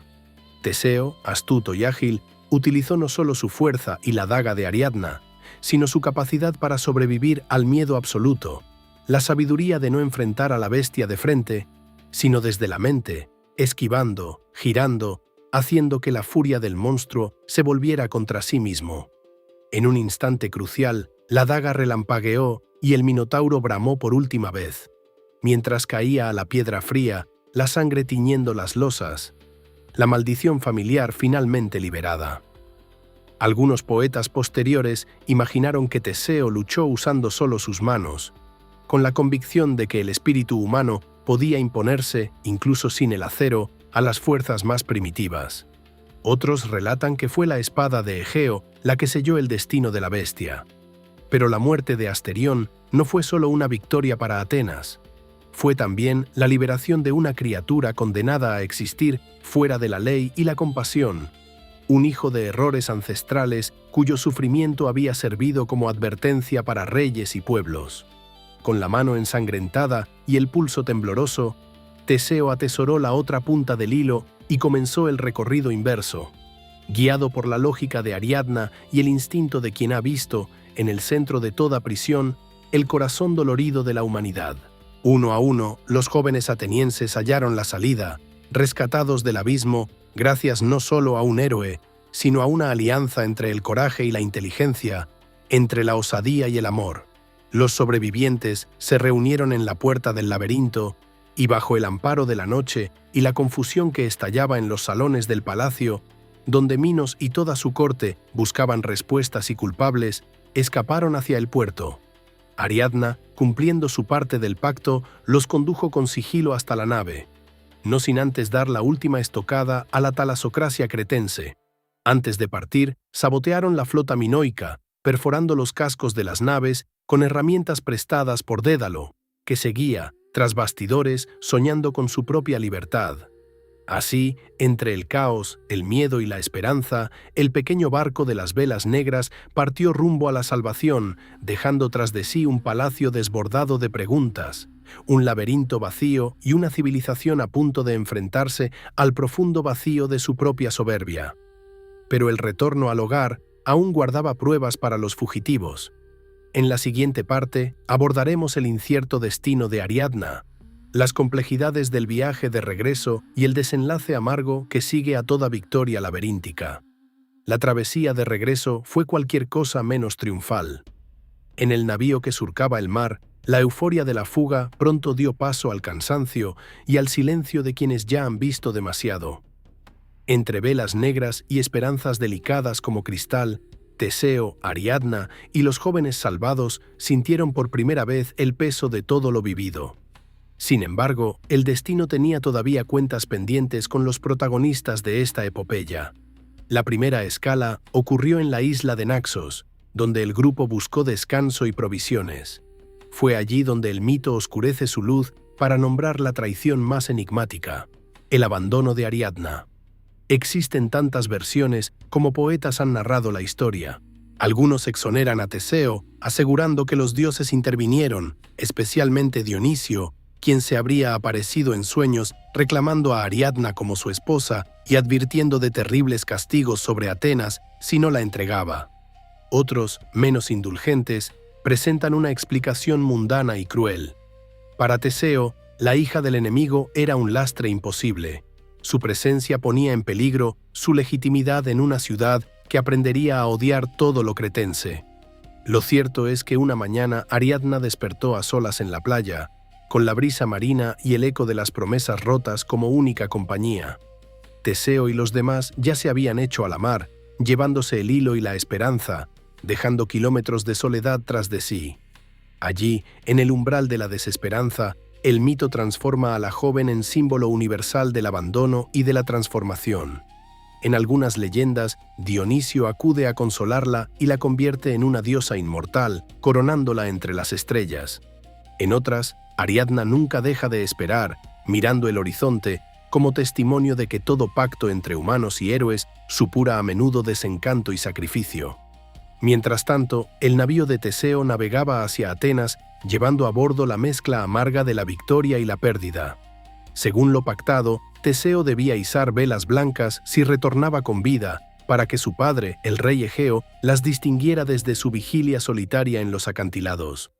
Teseo, astuto y ágil, utilizó no solo su fuerza y la daga de Ariadna, sino su capacidad para sobrevivir al miedo absoluto, la sabiduría de no enfrentar a la bestia de frente, sino desde la mente, esquivando, girando, haciendo que la furia del monstruo se volviera contra sí mismo. En un instante crucial, la daga relampagueó y el Minotauro bramó por última vez. Mientras caía a la piedra fría, la sangre tiñendo las losas, la maldición familiar finalmente liberada. Algunos poetas posteriores imaginaron que Teseo luchó usando solo sus manos, con la convicción de que el espíritu humano podía imponerse, incluso sin el acero, a las fuerzas más primitivas. Otros relatan que fue la espada de Egeo la que selló el destino de la bestia. Pero la muerte de Asterión no fue solo una victoria para Atenas. Fue también la liberación de una criatura condenada a existir fuera de la ley y la compasión, un hijo de errores ancestrales cuyo sufrimiento había servido como advertencia para reyes y pueblos. Con la mano ensangrentada y el pulso tembloroso, Teseo atesoró la otra punta del hilo y comenzó el recorrido inverso. Guiado por la lógica de Ariadna y el instinto de quien ha visto, en el centro de toda prisión, el corazón dolorido de la humanidad. Uno a uno, los jóvenes atenienses hallaron la salida, rescatados del abismo, gracias no solo a un héroe, sino a una alianza entre el coraje y la inteligencia, entre la osadía y el amor. Los sobrevivientes se reunieron en la puerta del laberinto y bajo el amparo de la noche y la confusión que estallaba en los salones del palacio, donde Minos y toda su corte buscaban respuestas y culpables, escaparon hacia el puerto. Ariadna, cumpliendo su parte del pacto, los condujo con sigilo hasta la nave, no sin antes dar la última estocada a la talasocracia cretense. Antes de partir, sabotearon la flota minoica, perforando los cascos de las naves con herramientas prestadas por Dédalo, que seguía, tras bastidores, soñando con su propia libertad. Así, entre el caos, el miedo y la esperanza, el pequeño barco de las velas negras partió rumbo a la salvación, dejando tras de sí un palacio desbordado de preguntas, un laberinto vacío y una civilización a punto de enfrentarse al profundo vacío de su propia soberbia. Pero el retorno al hogar aún guardaba pruebas para los fugitivos. En la siguiente parte abordaremos el incierto destino de Ariadna, las complejidades del viaje de regreso y el desenlace amargo que sigue a toda victoria laberíntica. La travesía de regreso fue cualquier cosa menos triunfal. En el navío que surcaba el mar, la euforia de la fuga pronto dio paso al cansancio y al silencio de quienes ya han visto demasiado. Entre velas negras y esperanzas delicadas como cristal, Teseo, Ariadna y los jóvenes salvados sintieron por primera vez el peso de todo lo vivido. Sin embargo, el destino tenía todavía cuentas pendientes con los protagonistas de esta epopeya. La primera escala ocurrió en la isla de Naxos, donde el grupo buscó descanso y provisiones. Fue allí donde el mito oscurece su luz para nombrar la traición más enigmática, el abandono de Ariadna. Existen tantas versiones como poetas han narrado la historia. Algunos exoneran a Teseo, asegurando que los dioses intervinieron, especialmente Dionisio, quien se habría aparecido en sueños reclamando a Ariadna como su esposa y advirtiendo de terribles castigos sobre Atenas si no la entregaba. Otros, menos indulgentes, presentan una explicación mundana y cruel. Para Teseo, la hija del enemigo era un lastre imposible. Su presencia ponía en peligro su legitimidad en una ciudad que aprendería a odiar todo lo cretense. Lo cierto es que una mañana Ariadna despertó a solas en la playa, con la brisa marina y el eco de las promesas rotas como única compañía. Teseo y los demás ya se habían hecho a la mar, llevándose el hilo y la esperanza, dejando kilómetros de soledad tras de sí. Allí, en el umbral de la desesperanza, el mito transforma a la joven en símbolo universal del abandono y de la transformación. En algunas leyendas, Dionisio acude a consolarla y la convierte en una diosa inmortal, coronándola entre las estrellas. En otras, Ariadna nunca deja de esperar, mirando el horizonte, como testimonio de que todo pacto entre humanos y héroes supura a menudo desencanto y sacrificio. Mientras tanto, el navío de Teseo navegaba hacia Atenas, llevando a bordo la mezcla amarga de la victoria y la pérdida. Según lo pactado, Teseo debía izar velas blancas si retornaba con vida, para que su padre, el rey Egeo, las distinguiera desde su vigilia solitaria en los acantilados.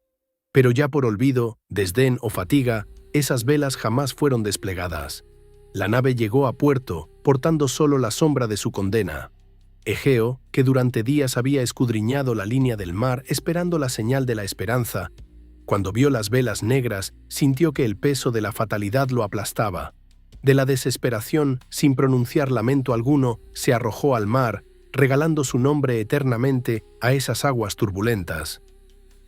Pero ya por olvido, desdén o fatiga, esas velas jamás fueron desplegadas. La nave llegó a puerto, portando solo la sombra de su condena. Egeo, que durante días había escudriñado la línea del mar esperando la señal de la esperanza, cuando vio las velas negras, sintió que el peso de la fatalidad lo aplastaba. De la desesperación, sin pronunciar lamento alguno, se arrojó al mar, regalando su nombre eternamente a esas aguas turbulentas.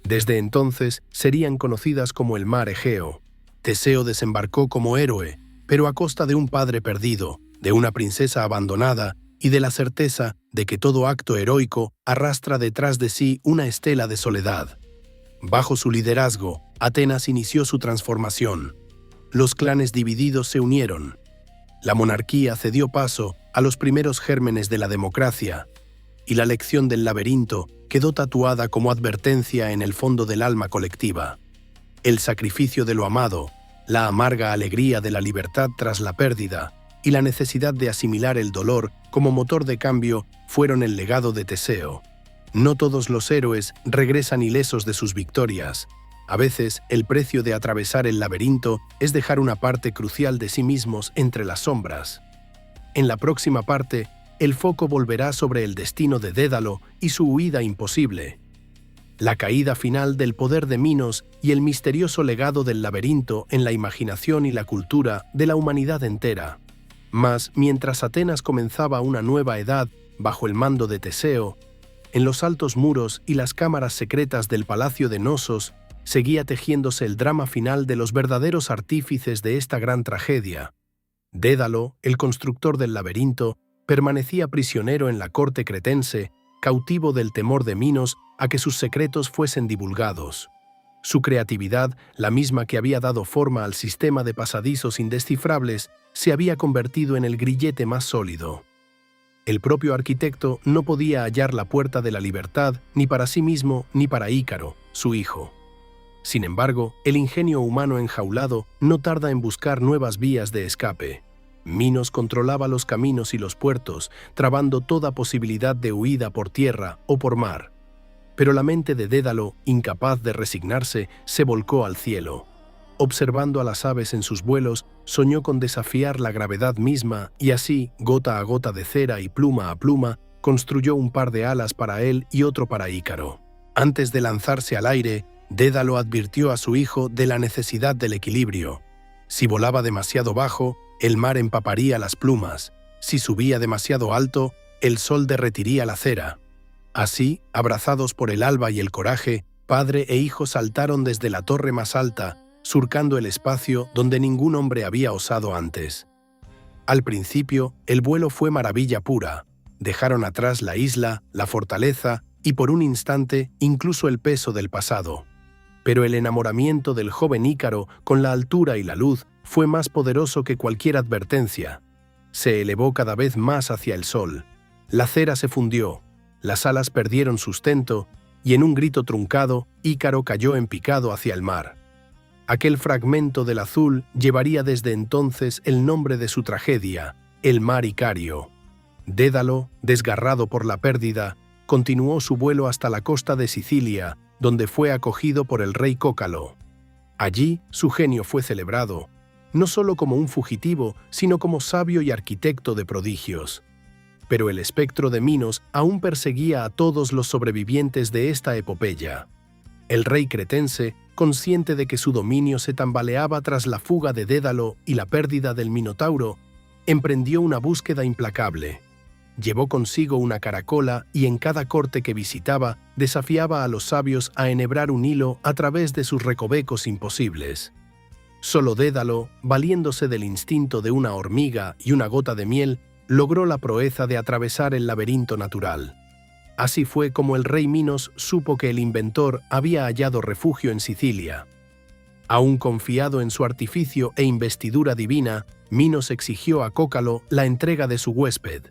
Desde entonces serían conocidas como el mar Egeo. Teseo desembarcó como héroe, pero a costa de un padre perdido, de una princesa abandonada y de la certeza de que todo acto heroico arrastra detrás de sí una estela de soledad. Bajo su liderazgo, Atenas inició su transformación. Los clanes divididos se unieron. La monarquía cedió paso a los primeros gérmenes de la democracia, y la lección del laberinto quedó tatuada como advertencia en el fondo del alma colectiva. El sacrificio de lo amado, la amarga alegría de la libertad tras la pérdida y la necesidad de asimilar el dolor como motor de cambio fueron el legado de Teseo. No todos los héroes regresan ilesos de sus victorias. A veces, el precio de atravesar el laberinto es dejar una parte crucial de sí mismos entre las sombras. En la próxima parte, el foco volverá sobre el destino de Dédalo y su huida imposible. La caída final del poder de Minos y el misterioso legado del laberinto en la imaginación y la cultura de la humanidad entera. Mas, mientras Atenas comenzaba una nueva edad bajo el mando de Teseo, en los altos muros y las cámaras secretas del palacio de Nosos seguía tejiéndose el drama final de los verdaderos artífices de esta gran tragedia. Dédalo, el constructor del laberinto, permanecía prisionero en la corte cretense, cautivo del temor de Minos a que sus secretos fuesen divulgados. Su creatividad, la misma que había dado forma al sistema de pasadizos indescifrables, se había convertido en el grillete más sólido. El propio arquitecto no podía hallar la puerta de la libertad ni para sí mismo ni para Ícaro, su hijo. Sin embargo, el ingenio humano enjaulado no tarda en buscar nuevas vías de escape. Minos controlaba los caminos y los puertos, trabando toda posibilidad de huida por tierra o por mar. Pero la mente de Dédalo, incapaz de resignarse, se volcó al cielo. Observando a las aves en sus vuelos, soñó con desafiar la gravedad misma y así, gota a gota de cera y pluma a pluma, construyó un par de alas para él y otro para Ícaro. Antes de lanzarse al aire, Dédalo advirtió a su hijo de la necesidad del equilibrio. Si volaba demasiado bajo, el mar empaparía las plumas. Si subía demasiado alto, el sol derretiría la cera. Así, abrazados por el alba y el coraje, padre e hijo saltaron desde la torre más alta, surcando el espacio donde ningún hombre había osado antes. Al principio, el vuelo fue maravilla pura. Dejaron atrás la isla, la fortaleza y por un instante incluso el peso del pasado. Pero el enamoramiento del joven Ícaro con la altura y la luz fue más poderoso que cualquier advertencia. Se elevó cada vez más hacia el sol. La cera se fundió, las alas perdieron sustento y en un grito truncado, Ícaro cayó en picado hacia el mar. Aquel fragmento del azul llevaría desde entonces el nombre de su tragedia, el mar Icario. Dédalo, desgarrado por la pérdida, continuó su vuelo hasta la costa de Sicilia, donde fue acogido por el rey Cócalo. Allí su genio fue celebrado, no solo como un fugitivo, sino como sabio y arquitecto de prodigios. pero el espectro de Minos aún perseguía a todos los sobrevivientes de esta epopeya. El rey cretense, consciente de que su dominio se tambaleaba tras la fuga de Dédalo y la pérdida del Minotauro, emprendió una búsqueda implacable. Llevó consigo una caracola y en cada corte que visitaba desafiaba a los sabios a enhebrar un hilo a través de sus recovecos imposibles. Solo Dédalo, valiéndose del instinto de una hormiga y una gota de miel, logró la proeza de atravesar el laberinto natural. Así fue como el rey Minos supo que el inventor había hallado refugio en Sicilia. Aún confiado en su artificio e investidura divina, Minos exigió a Cócalo la entrega de su huésped.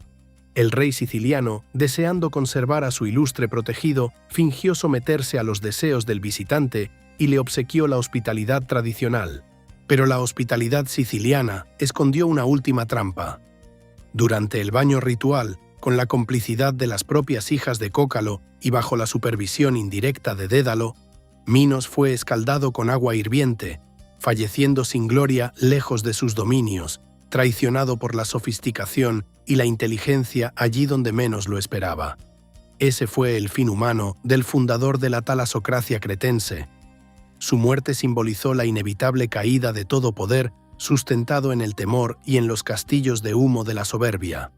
El rey siciliano, deseando conservar a su ilustre protegido, fingió someterse a los deseos del visitante y le obsequió la hospitalidad tradicional. Pero la hospitalidad siciliana escondió una última trampa. Durante el baño ritual, con la complicidad de las propias hijas de Cócalo y bajo la supervisión indirecta de Dédalo, Minos fue escaldado con agua hirviente, falleciendo sin gloria lejos de sus dominios, traicionado por la sofisticación y la inteligencia allí donde menos lo esperaba. Ese fue el fin humano del fundador de la talasocracia cretense. Su muerte simbolizó la inevitable caída de todo poder sustentado en el temor y en los castillos de humo de la soberbia.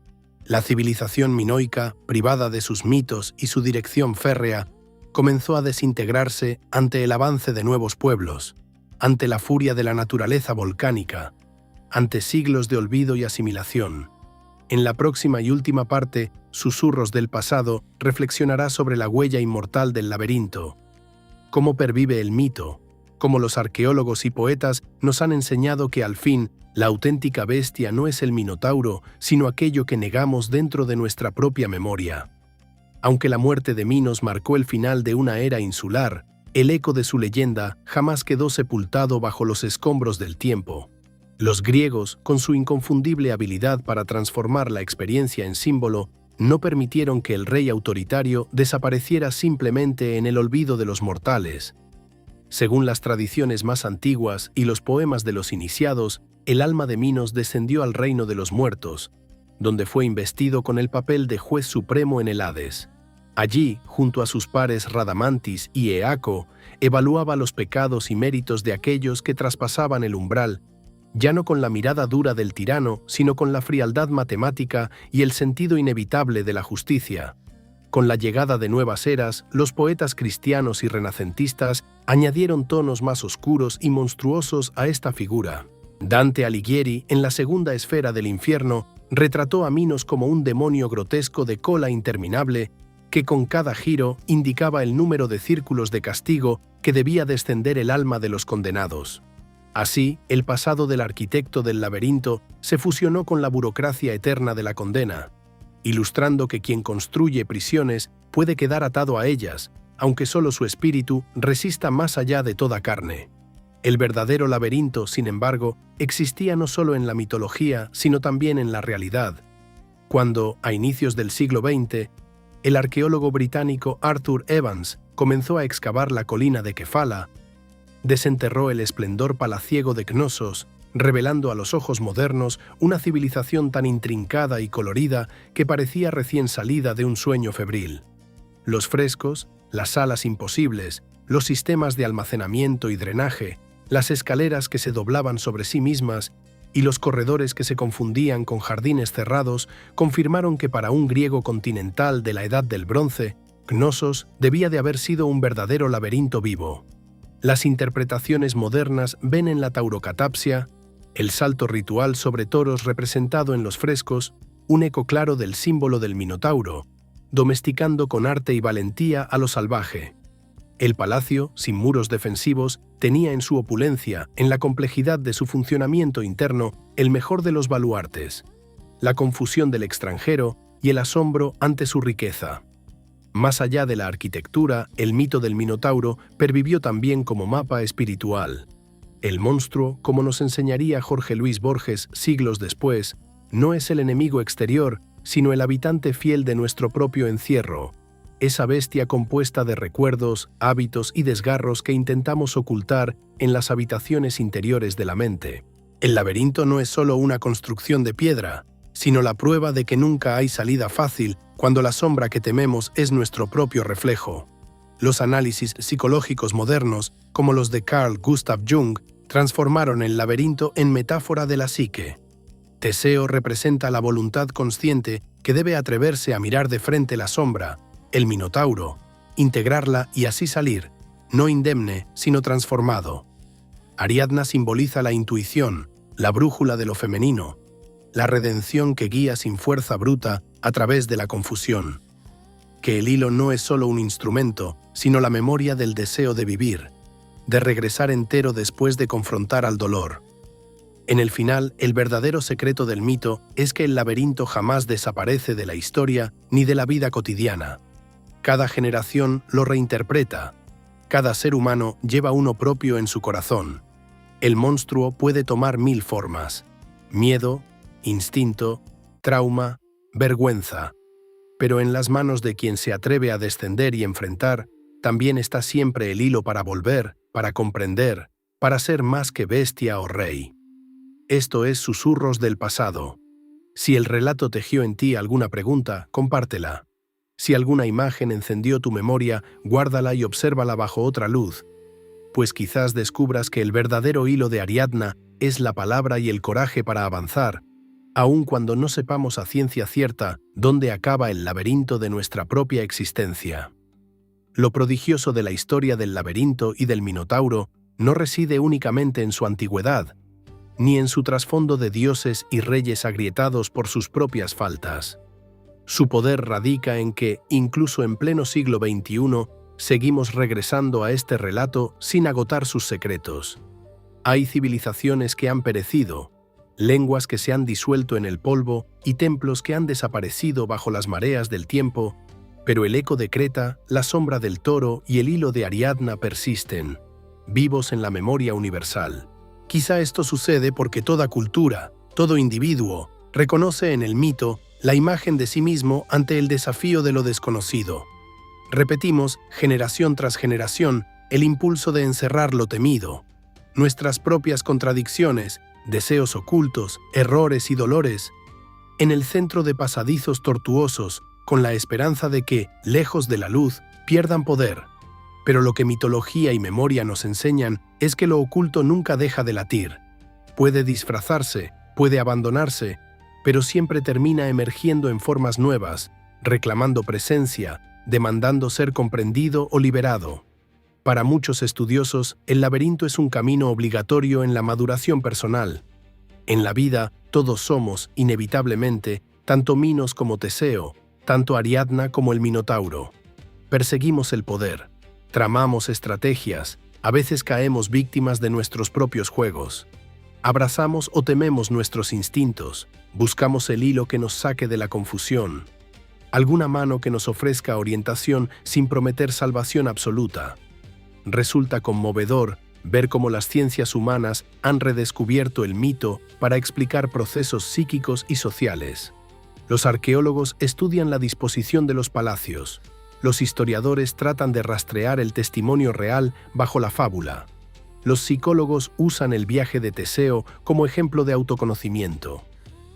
La civilización minoica, privada de sus mitos y su dirección férrea, comenzó a desintegrarse ante el avance de nuevos pueblos, ante la furia de la naturaleza volcánica, ante siglos de olvido y asimilación. En la próxima y última parte, Susurros del pasado reflexionará sobre la huella inmortal del laberinto, cómo pervive el mito, cómo los arqueólogos y poetas nos han enseñado que al fin la auténtica bestia no es el Minotauro, sino aquello que negamos dentro de nuestra propia memoria. Aunque la muerte de Minos marcó el final de una era insular, el eco de su leyenda jamás quedó sepultado bajo los escombros del tiempo. Los griegos, con su inconfundible habilidad para transformar la experiencia en símbolo, no permitieron que el rey autoritario desapareciera simplemente en el olvido de los mortales. Según las tradiciones más antiguas y los poemas de los iniciados, el alma de Minos descendió al reino de los muertos, donde fue investido con el papel de juez supremo en el Hades. Allí, junto a sus pares Radamantis y Eaco, evaluaba los pecados y méritos de aquellos que traspasaban el umbral, ya no con la mirada dura del tirano, sino con la frialdad matemática y el sentido inevitable de la justicia. Con la llegada de nuevas eras, los poetas cristianos y renacentistas añadieron tonos más oscuros y monstruosos a esta figura. Dante Alighieri, en la segunda esfera del infierno, retrató a Minos como un demonio grotesco de cola interminable que con cada giro indicaba el número de círculos de castigo que debía descender el alma de los condenados. Así, el pasado del arquitecto del laberinto se fusionó con la burocracia eterna de la condena, ilustrando que quien construye prisiones puede quedar atado a ellas, aunque solo su espíritu resista más allá de toda carne. El verdadero laberinto, sin embargo, existía no solo en la mitología, sino también en la realidad. Cuando, a inicios del siglo XX, el arqueólogo británico Arthur Evans comenzó a excavar la colina de Kefala, desenterró el esplendor palaciego de Cnosos, revelando a los ojos modernos una civilización tan intrincada y colorida que parecía recién salida de un sueño febril. Los frescos, las salas imposibles, los sistemas de almacenamiento y drenaje, las escaleras que se doblaban sobre sí mismas y los corredores que se confundían con jardines cerrados confirmaron que para un griego continental de la Edad del Bronce, Cnosos debía de haber sido un verdadero laberinto vivo. Las interpretaciones modernas ven en la taurocatapsia, el salto ritual sobre toros representado en los frescos, un eco claro del símbolo del Minotauro, domesticando con arte y valentía a lo salvaje. El palacio, sin muros defensivos, tenía en su opulencia, en la complejidad de su funcionamiento interno, el mejor de los baluartes, la confusión del extranjero y el asombro ante su riqueza. Más allá de la arquitectura, el mito del Minotauro pervivió también como mapa espiritual. El monstruo, como nos enseñaría Jorge Luis Borges siglos después, no es el enemigo exterior, sino el habitante fiel de nuestro propio encierro, esa bestia compuesta de recuerdos, hábitos y desgarros que intentamos ocultar en las habitaciones interiores de la mente. El laberinto no es solo una construcción de piedra, sino la prueba de que nunca hay salida fácil cuando la sombra que tememos es nuestro propio reflejo. Los análisis psicológicos modernos, como los de Carl Gustav Jung, transformaron el laberinto en metáfora de la psique. Teseo representa la voluntad consciente que debe atreverse a mirar de frente la sombra, el minotauro, integrarla y así salir, no indemne, sino transformado. Ariadna simboliza la intuición, la brújula de lo femenino, la redención que guía sin fuerza bruta a través de la confusión. Que el hilo no es solo un instrumento, sino la memoria del deseo de vivir, de regresar entero después de confrontar al dolor. En el final, el verdadero secreto del mito es que el laberinto jamás desaparece de la historia ni de la vida cotidiana. Cada generación lo reinterpreta. Cada ser humano lleva uno propio en su corazón. El monstruo puede tomar 1000 formas: miedo, instinto, trauma, vergüenza. Pero en las manos de quien se atreve a descender y enfrentar, también está siempre el hilo para volver, para comprender, para ser más que bestia o rey. Esto es Susurros del Pasado. Si el relato tejió en ti alguna pregunta, compártela. Si alguna imagen encendió tu memoria, guárdala y obsérvala bajo otra luz, pues quizás descubras que el verdadero hilo de Ariadna es la palabra y el coraje para avanzar, aun cuando no sepamos a ciencia cierta dónde acaba el laberinto de nuestra propia existencia. Lo prodigioso de la historia del laberinto y del Minotauro no reside únicamente en su antigüedad, ni en su trasfondo de dioses y reyes agrietados por sus propias faltas. Su poder radica en que, incluso en pleno siglo XXI, seguimos regresando a este relato sin agotar sus secretos. Hay civilizaciones que han perecido, lenguas que se han disuelto en el polvo y templos que han desaparecido bajo las mareas del tiempo, pero el eco de Creta, la sombra del toro y el hilo de Ariadna persisten, vivos en la memoria universal. Quizá esto sucede porque toda cultura, todo individuo, reconoce en el mito la imagen de sí mismo ante el desafío de lo desconocido. Repetimos, generación tras generación, el impulso de encerrar lo temido, nuestras propias contradicciones, deseos ocultos, errores y dolores, en el centro de pasadizos tortuosos, con la esperanza de que, lejos de la luz, pierdan poder. Pero lo que mitología y memoria nos enseñan es que lo oculto nunca deja de latir. Puede disfrazarse, puede abandonarse, pero siempre termina emergiendo en formas nuevas, reclamando presencia, demandando ser comprendido o liberado. Para muchos estudiosos, el laberinto es un camino obligatorio en la maduración personal. En la vida, todos somos, inevitablemente, tanto Minos como Teseo, tanto Ariadna como el Minotauro. Perseguimos el poder, tramamos estrategias, a veces caemos víctimas de nuestros propios juegos. Abrazamos o tememos nuestros instintos, buscamos el hilo que nos saque de la confusión, alguna mano que nos ofrezca orientación sin prometer salvación absoluta. Resulta conmovedor ver cómo las ciencias humanas han redescubierto el mito para explicar procesos psíquicos y sociales. Los arqueólogos estudian la disposición de los palacios. Los historiadores tratan de rastrear el testimonio real bajo la fábula. Los psicólogos usan el viaje de Teseo como ejemplo de autoconocimiento.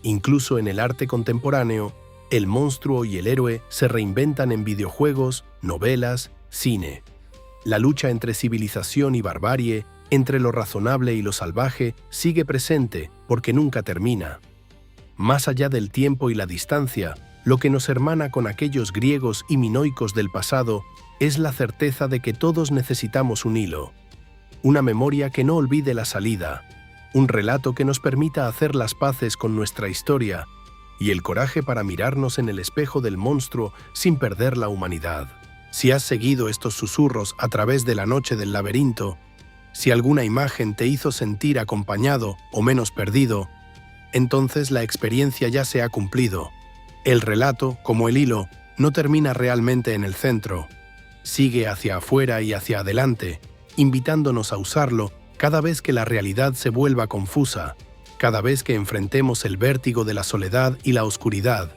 Incluso en el arte contemporáneo, el monstruo y el héroe se reinventan en videojuegos, novelas, cine. La lucha entre civilización y barbarie, entre lo razonable y lo salvaje, sigue presente porque nunca termina. Más allá del tiempo y la distancia, lo que nos hermana con aquellos griegos y minoicos del pasado es la certeza de que todos necesitamos un hilo, una memoria que no olvide la salida, un relato que nos permita hacer las paces con nuestra historia y el coraje para mirarnos en el espejo del monstruo sin perder la humanidad. Si has seguido estos susurros a través de la noche del laberinto, si alguna imagen te hizo sentir acompañado o menos perdido, entonces la experiencia ya se ha cumplido. El relato, como el hilo, no termina realmente en el centro. Sigue hacia afuera y hacia adelante, invitándonos a usarlo cada vez que la realidad se vuelva confusa, cada vez que enfrentemos el vértigo de la soledad y la oscuridad.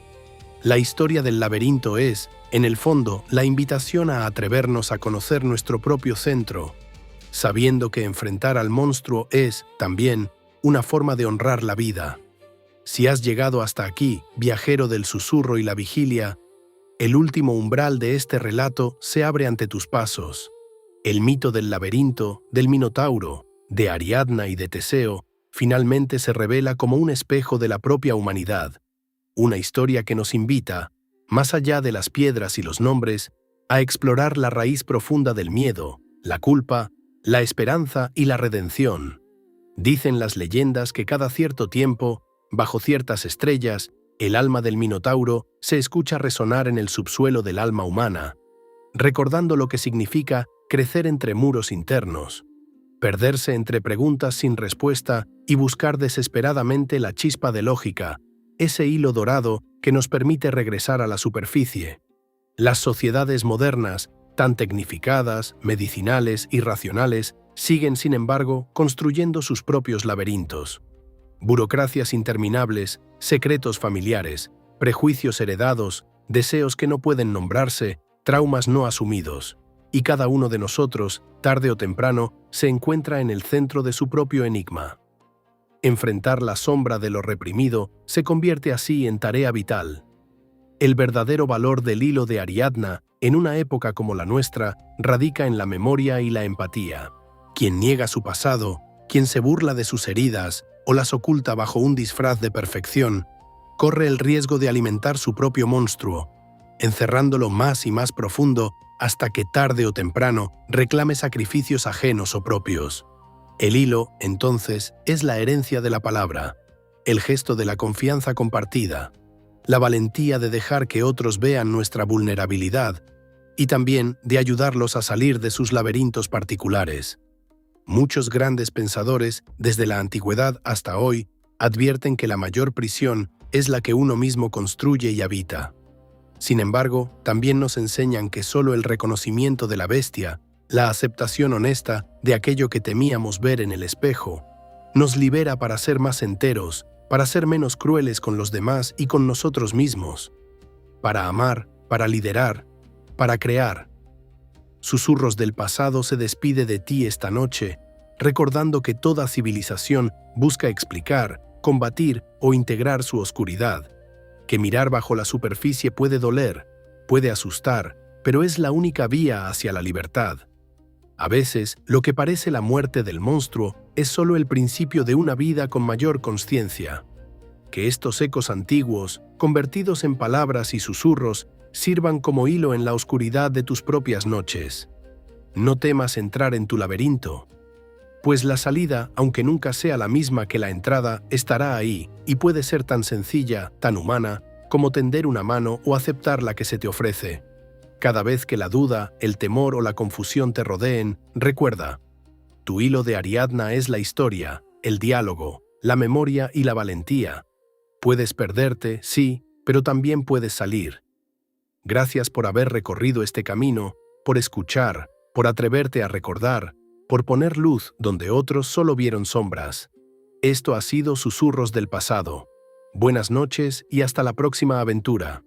La historia del laberinto es, en el fondo, la invitación a atrevernos a conocer nuestro propio centro, sabiendo que enfrentar al monstruo es, también, una forma de honrar la vida. Si has llegado hasta aquí, viajero del susurro y la vigilia, el último umbral de este relato se abre ante tus pasos. El mito del laberinto, del Minotauro, de Ariadna y de Teseo, finalmente se revela como un espejo de la propia humanidad. Una historia que nos invita, más allá de las piedras y los nombres, a explorar la raíz profunda del miedo, la culpa, la esperanza y la redención. Dicen las leyendas que cada cierto tiempo, bajo ciertas estrellas, el alma del Minotauro se escucha resonar en el subsuelo del alma humana, recordando lo que significa crecer entre muros internos, perderse entre preguntas sin respuesta y buscar desesperadamente la chispa de lógica, ese hilo dorado que nos permite regresar a la superficie. Las sociedades modernas, tan tecnificadas, medicinales y racionales, siguen, sin embargo, construyendo sus propios laberintos. Burocracias interminables, secretos familiares, prejuicios heredados, deseos que no pueden nombrarse, traumas no asumidos. Y cada uno de nosotros, tarde o temprano, se encuentra en el centro de su propio enigma. Enfrentar la sombra de lo reprimido se convierte así en tarea vital. El verdadero valor del hilo de Ariadna, en una época como la nuestra, radica en la memoria y la empatía. Quien niega su pasado, quien se burla de sus heridas o las oculta bajo un disfraz de perfección, corre el riesgo de alimentar su propio monstruo, encerrándolo más y más profundo hasta que tarde o temprano reclame sacrificios ajenos o propios. El hilo, entonces, es la herencia de la palabra, el gesto de la confianza compartida, la valentía de dejar que otros vean nuestra vulnerabilidad y también de ayudarlos a salir de sus laberintos particulares. Muchos grandes pensadores, desde la antigüedad hasta hoy, advierten que la mayor prisión es la que uno mismo construye y habita. Sin embargo, también nos enseñan que solo el reconocimiento de la bestia, la aceptación honesta de aquello que temíamos ver en el espejo, nos libera para ser más enteros, para ser menos crueles con los demás y con nosotros mismos, para amar, para liderar, para crear. Susurros del pasado se despide de ti esta noche, recordando que toda civilización busca explicar, combatir o integrar su oscuridad, que mirar bajo la superficie puede doler, puede asustar, pero es la única vía hacia la libertad. A veces, lo que parece la muerte del monstruo es solo el principio de una vida con mayor consciencia. Que estos ecos antiguos, convertidos en palabras y susurros, sirvan como hilo en la oscuridad de tus propias noches. No temas entrar en tu laberinto, pues la salida, aunque nunca sea la misma que la entrada, estará ahí y puede ser tan sencilla, tan humana, como tender una mano o aceptar la que se te ofrece. Cada vez que la duda, el temor o la confusión te rodeen, recuerda, tu hilo de Ariadna es la historia, el diálogo, la memoria y la valentía. Puedes perderte, sí, pero también puedes salir. Gracias por haber recorrido este camino, por escuchar, por atreverte a recordar, por poner luz donde otros solo vieron sombras. Esto ha sido Susurros del Pasado. Buenas noches y hasta la próxima aventura.